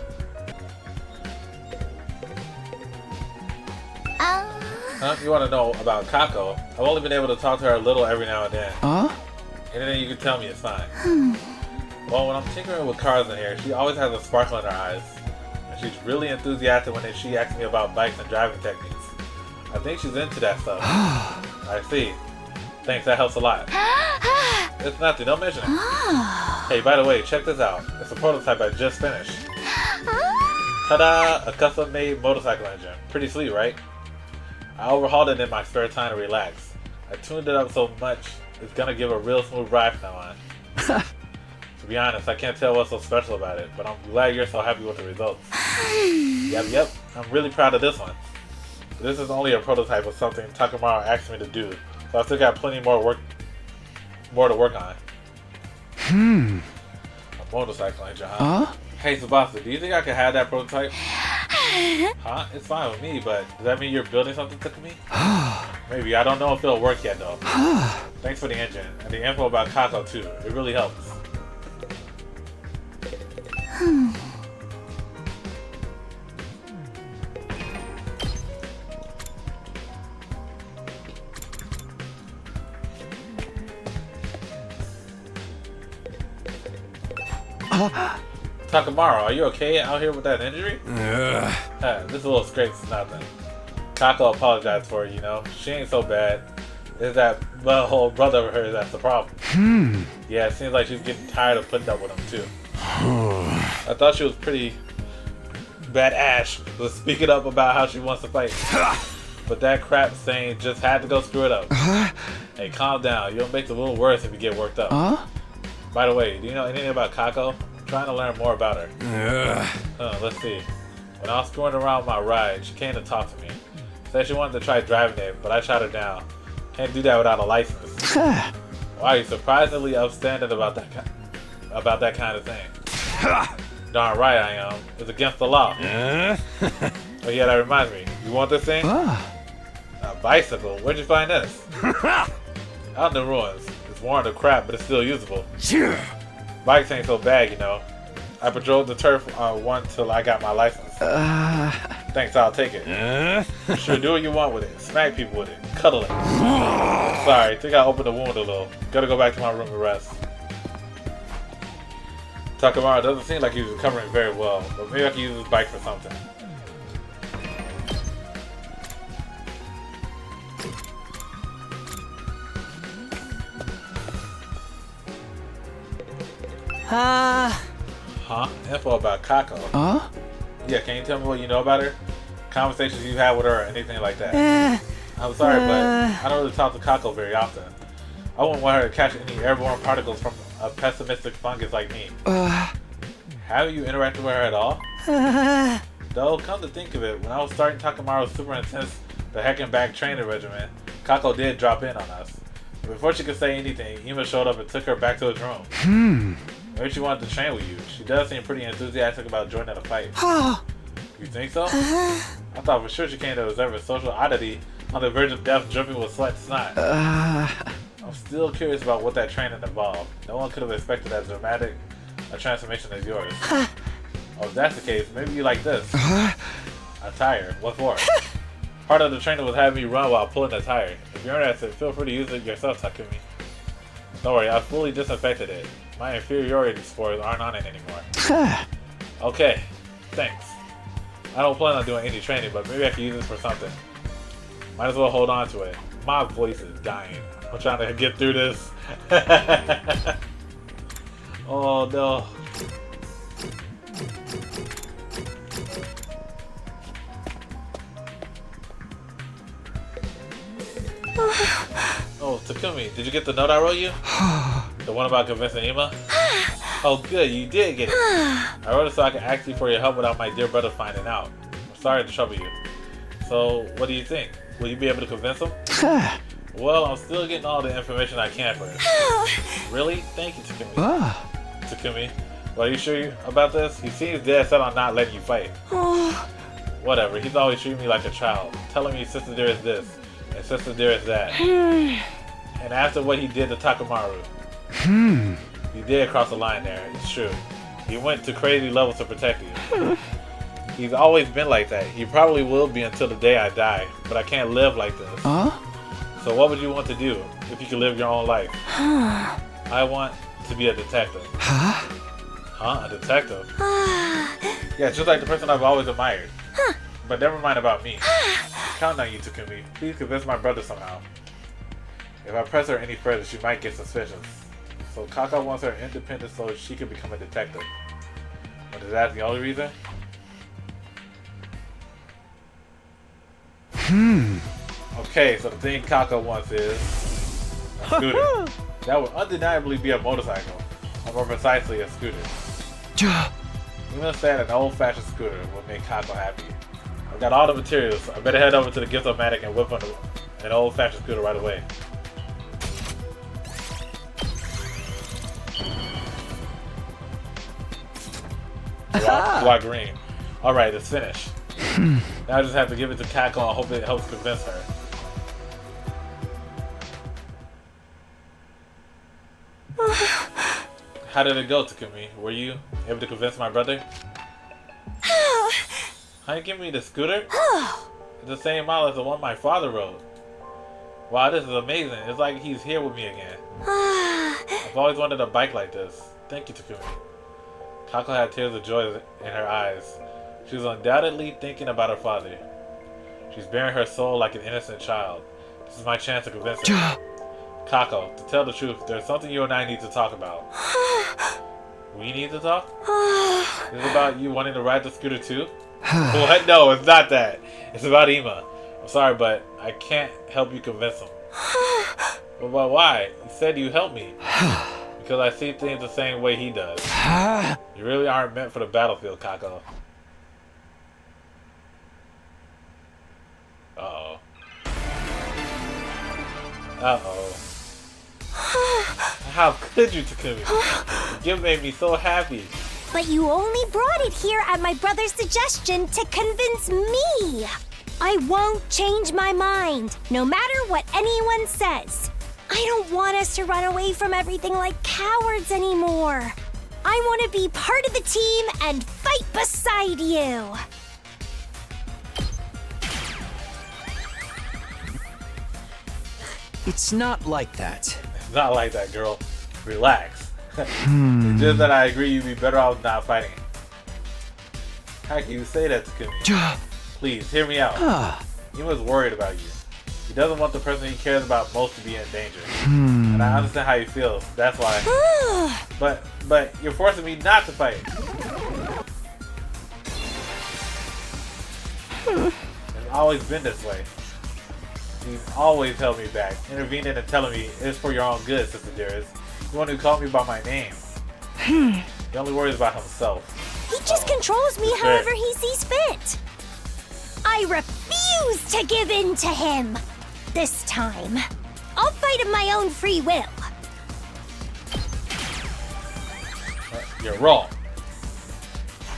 [SPEAKER 1] Huh? You want to know about Kako? I've only been able to talk to her a little every now and then. Anything you can tell me is fine. Well, when I'm tinkering with cars in here, she always has a sparkle in her eyes. And she's really enthusiastic when she asks me about bikes and driving techniques. I think she's into that stuff. I see. Thanks, that helps a lot. It's nothing, don't mention it. Hey, by the way, check this out. It's a prototype I just finished. Ta-da! A custom-made motorcycle engine. Pretty sweet, right? I overhauled it in my spare time to relax. I tuned it up so much, it's gonna give a real smooth ride from now on. To be honest, I can't tell what's so special about it, but I'm glad you're so happy with the results. Yep, I'm really proud of this one. This is only a prototype of something Takamaru asked me to do, so I still got plenty more to work on. A motorcycle engine, huh? Hey Tsubasa, do you think I could have that prototype? Huh? It's fine with me, but does that mean you're building something to me? Maybe. I don't know if it'll work yet, though. Thanks for the engine, and the info about Kako, too. It really helps. Takamaru, are you okay out here with that injury? This little scrape's nothing. Kako apologized for it, you know. She ain't so bad. It's that whole brother of hers that's the problem. Yeah, it seems like she's getting tired of putting up with him, too. I thought she was pretty badass with speaking up about how she wants to fight. But that crap saying just had to go screw it up. Hey, calm down. You'll make it a little worse if you get worked up. By the way, do you know anything about Kako? I'm trying to learn more about her. Let's see. When I was screwing around with my ride, she came to talk to me. Said she wanted to try driving it, but I shot her down. Can't do that without a license. Wow, you're surprisingly upstanding about that kind of thing. Darn right I am. It's against the law. Oh yeah, that reminds me. You want this thing? A bicycle? Where'd you find this? Out in the ruins. It's worn to crap, but it's still usable. Bikes ain't so bad, you know. I patrolled the turf one till I got my license. Thanks, I'll take it. Sure, do what you want with it. Smack people with it. Cuddle it. Sorry, think I opened the wound a little. Gotta go back to my room to rest. Takamaru doesn't seem like he was recovering very well, but maybe I can use his bike for something. Huh? Info about Kako. Yeah, can you tell me what you know about her? Conversations you've had with her or anything like that? I'm sorry, but I don't really talk to Kako very often. I wouldn't want her to catch any airborne particles from a pessimistic fungus like me. Have you interacted with her at all? Though, come to think of it, when I was starting Takamaru's super intense the heckin' back training regimen, Kako did drop in on us. Before she could say anything, Ima showed up and took her back to his room. Maybe she wanted to train with you. She does seem pretty enthusiastic about joining a fight. You think so? I thought for sure she came to observe a social oddity on the verge of death dripping with sweat and snot. I'm still curious about what that training involved. No one could have expected as dramatic a transformation as yours. Oh, if that's the case, maybe you like this. A tire. What for? Part of the training was having me run while pulling the tire. If you're interested, feel free to use it yourself, Takumi. Don't worry, I fully disinfected it. My inferiority scores aren't on it anymore. Okay, thanks. I don't plan on doing any training, but maybe I can use this for something. Might as well hold on to it. My voice is dying. I'm trying to get through this. Oh no. Oh, Takumi, did you get the note I wrote you? The one about convincing Ima? Oh good, you did get it. I wrote it so I could ask you for your help without my dear brother finding out. I'm sorry to trouble you. So, what do you think? Will you be able to convince him? Well, I'm still getting all the information I can first. Really? Thank you, Takumi. Takumi, well, are you sure about this? He seems dead set on not letting you fight. Whatever, he's always treating me like a child, telling me sister dear is this, and sister dear is that. And after what he did to Takamaru, he did cross the line there, it's true. He went to crazy levels to protect you. He's always been like that. He probably will be until the day I die, but I can't live like this. So what would you want to do if you could live your own life? I want to be a detective. A detective? Yeah, just like the person I've always admired. But never mind about me. Count on you, Takumi. Please convince my brother somehow. If I press her any further, she might get suspicious. So Kaka wants her independent so she can become a detective. But is that the only reason? Okay, so the thing Kaka wants is a scooter. That would undeniably be a motorcycle, or more precisely a scooter. Even said an old-fashioned scooter would make Kako happy. I've got all the materials. I better head over to the Gift-O-Matic and whip on an old-fashioned scooter right away. Black green. Alright, it's finished. Now I just have to give it to Kako and hope it helps convince her. How did it go, Takumi? Were you able to convince my brother? How you give me the scooter? It's the same model as the one my father rode. Wow, this is amazing. It's like he's here with me again. I've always wanted a bike like this. Thank you, Takumi. Kako had tears of joy in her eyes. She was undoubtedly thinking about her father. She's bearing her soul like an innocent child. This is my chance to convince her. Kako, to tell the truth, there's something you and I need to talk about. We need to talk? Is it about you wanting to ride the scooter too? What? No, it's not that. It's about Ima. I'm sorry, but I can't help you convince him. But why? You said you helped me. Because I see things the same way he does. You really aren't meant for the battlefield, Kako. Uh-oh. Uh-oh. How could you, Takumi? You made me so happy.
[SPEAKER 7] But you only brought it here at my brother's suggestion to convince me. I won't change my mind, no matter what anyone says. I don't want us to run away from everything like cowards anymore. I want to be part of the team and fight beside you.
[SPEAKER 2] It's not like that.
[SPEAKER 1] It's not like that, girl. Relax. It's just that I agree you'd be better off not fighting. How can you say that, Takumi? Please, hear me out. He was worried about you. He doesn't want the person he cares about most to be in danger. And I understand how he feels. That's why. But you're forcing me not to fight. It's always been this way. He's always held me back, intervening and telling me it's for your own good, Sister Dearest. The one who called me by my name. He only worries about himself.
[SPEAKER 7] He just controls me however he sees fit. I refuse to give in to him. This time, I'll fight of my own free will.
[SPEAKER 1] You're wrong.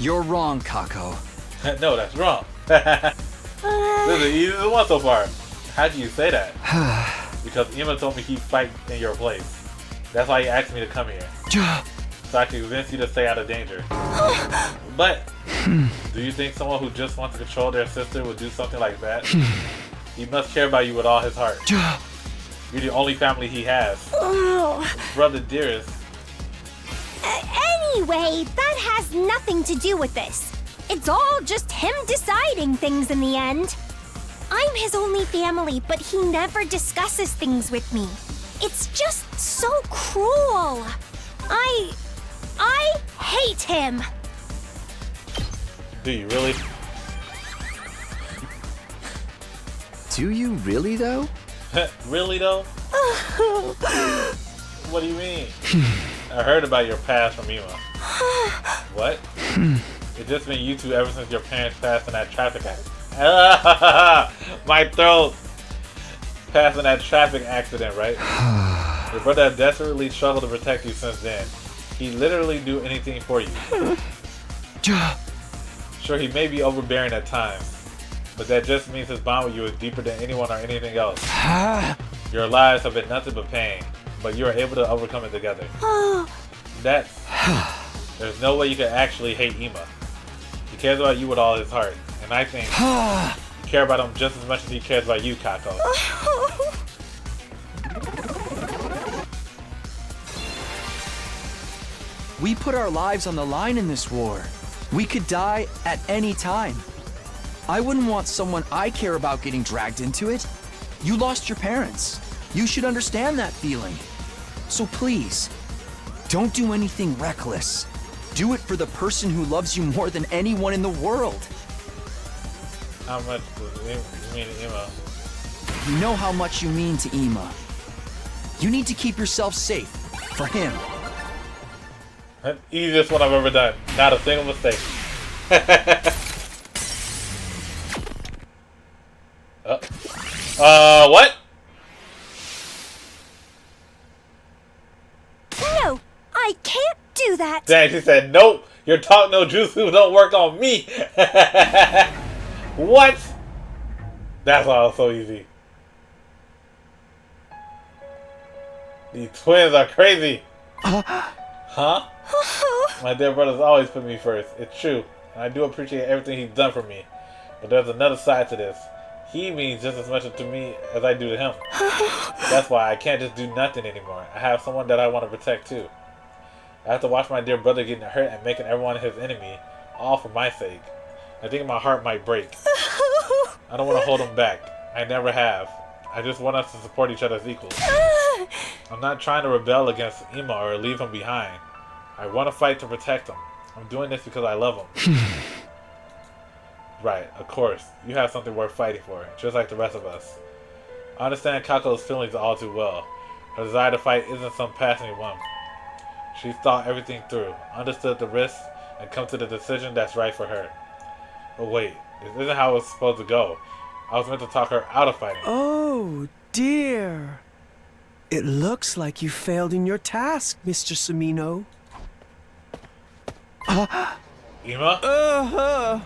[SPEAKER 2] You're wrong, Kako.
[SPEAKER 1] No, that's wrong. This is the easiest one so far. How do you say that? Because Ima told me he'd fight in your place. That's why he asked me to come here. So I can convince you to stay out of danger. But, do you think someone who just wants to control their sister would do something like that? He must care about you with all his heart. You're the only family he has. His brother Dearest.
[SPEAKER 7] Anyway, that has nothing to do with this. It's all just him deciding things in the end. I'm his only family, but he never discusses things with me. It's just so cruel. I hate him.
[SPEAKER 1] Do you really?
[SPEAKER 2] Do you really, though?
[SPEAKER 1] Really though? What do you mean? I heard about your past from Ema. What? It's just been you two ever since your parents passed in that traffic accident. My throat! Passed in that traffic accident, right? Your brother has desperately struggled to protect you since then. He literally do anything for you. Sure, he may be overbearing at times, but that just means his bond with you is deeper than anyone or anything else. Your lives have been nothing but pain, but you are able to overcome it together. There's no way you can actually hate Ema. He cares about you with all his heart, and I think you care about him just as much as he cares about you, Kako.
[SPEAKER 2] We put our lives on the line in this war. We could die at any time. I wouldn't want someone I care about getting dragged into it. You lost your parents. You should understand that feeling. So please, don't do anything reckless. Do it for the person who loves you more than anyone in the world.
[SPEAKER 1] How much does you mean to Ema?
[SPEAKER 2] You know how much you mean to Ema. You need to keep yourself safe for him.
[SPEAKER 1] That's the easiest one I've ever done. Not a single mistake. What?
[SPEAKER 7] No, I can't do that.
[SPEAKER 1] Dang, she said, nope, your talk no jutsu don't work on me. What? That's why it was so easy. These twins are crazy. Huh? My dear brother's always put me first. It's true. And I do appreciate everything he's done for me. But there's another side to this. He means just as much to me as I do to him. That's why I can't just do nothing anymore. I have someone that I want to protect too. I have to watch my dear brother getting hurt and making everyone his enemy, all for my sake. I think my heart might break. I don't want to hold him back. I never have. I just want us to support each other as equals. I'm not trying to rebel against Ema or leave him behind. I want to fight to protect him. I'm doing this because I love him. Right, of course. You have something worth fighting for, just like the rest of us. I understand Kako's feelings all too well. Her desire to fight isn't some passing one. She's thought everything through, understood the risks, and come to the decision that's right for her. But wait, this isn't how it's supposed to go. I was meant to talk her out of fighting.
[SPEAKER 11] Oh, dear. It looks like you failed in your task, Mr. Sumino.
[SPEAKER 1] Ema?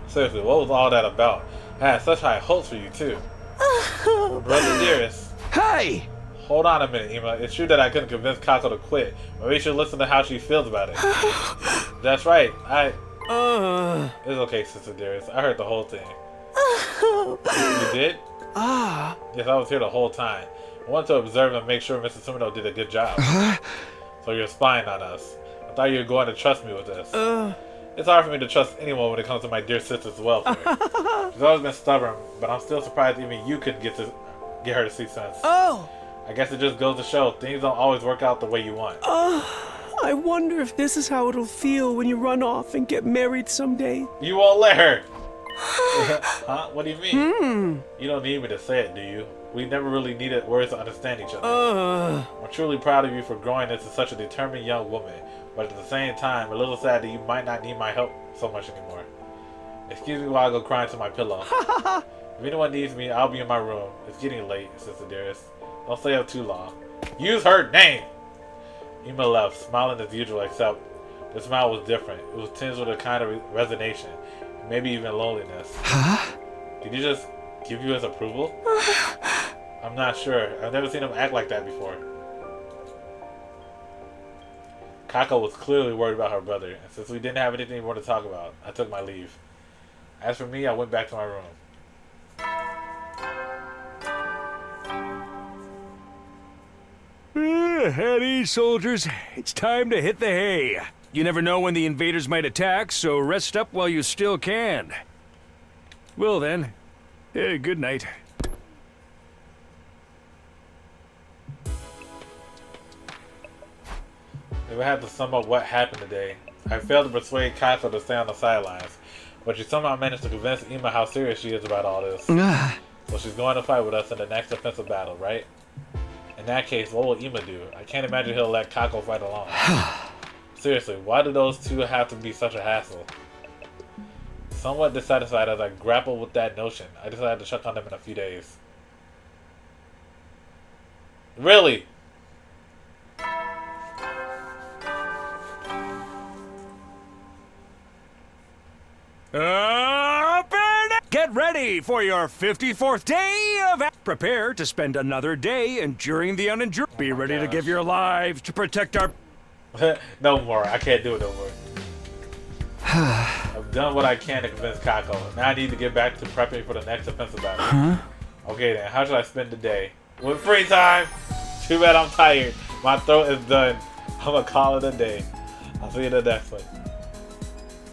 [SPEAKER 1] Seriously, what was all that about? I had such high hopes for you, too. Brother dearest.
[SPEAKER 2] Hey!
[SPEAKER 1] Hold on a minute, Ema. It's true that I couldn't convince Kako to quit. Maybe you should listen to how she feels about it. That's right. It's okay, sister dearest. I heard the whole thing. You did? Yes, I was here the whole time. I wanted to observe and make sure Mr. Sumino did a good job. So you're spying on us. I thought you were going to trust me with this. It's hard for me to trust anyone when it comes to my dear sister's welfare. She's always been stubborn, but I'm still surprised even you couldn't get her to see sense. I guess it just goes to show things don't always work out the way you want.
[SPEAKER 11] I wonder if this is how it'll feel when you run off and get married someday.
[SPEAKER 1] You won't let her. Huh? What do you mean? You don't need me to say it, do you? We never really needed words to understand each other. I'm truly proud of you for growing into such a determined young woman, but at the same time, a little sad that you might not need my help so much anymore. Excuse me while I go crying to my pillow. If anyone needs me, I'll be in my room. It's getting late, sister dearest. Don't stay up too long. Use her name! Ema left, smiling as usual, except the smile was different. It was tinged with a kind of resignation, maybe even loneliness. Did he just give you his approval? I'm not sure. I've never seen him act like that before. Kako was clearly worried about her brother, and since we didn't have anything more to talk about, I took my leave. As for me, I went back to my room.
[SPEAKER 4] Howdy, soldiers. It's time to hit the hay. You never know when the invaders might attack, so rest up while you still can. Well then, good night.
[SPEAKER 1] If I had to sum up what happened today, I failed to persuade Kaiso to stay on the sidelines, but she somehow managed to convince Ima how serious she is about all this. So she's going to fight with us in the next offensive battle, right? In that case, what will Ima do? I can't imagine he'll let Kako fight alone. Seriously, why do those two have to be such a hassle? Somewhat dissatisfied as I grapple with that notion, I decided to check on them in a few days. Really?
[SPEAKER 4] Get ready for your 54th day of prepare to spend another day enduring the unendurable. Be ready to give your lives to protect our...
[SPEAKER 1] No more. I can't do it no more. I've done what I can to convince Kako. Now I need to get back to prepping for the next offensive battle. Okay then, how should I spend the day? With free time! Too bad I'm tired. My throat is done. I'm gonna call it a day. I'll see you in the next one.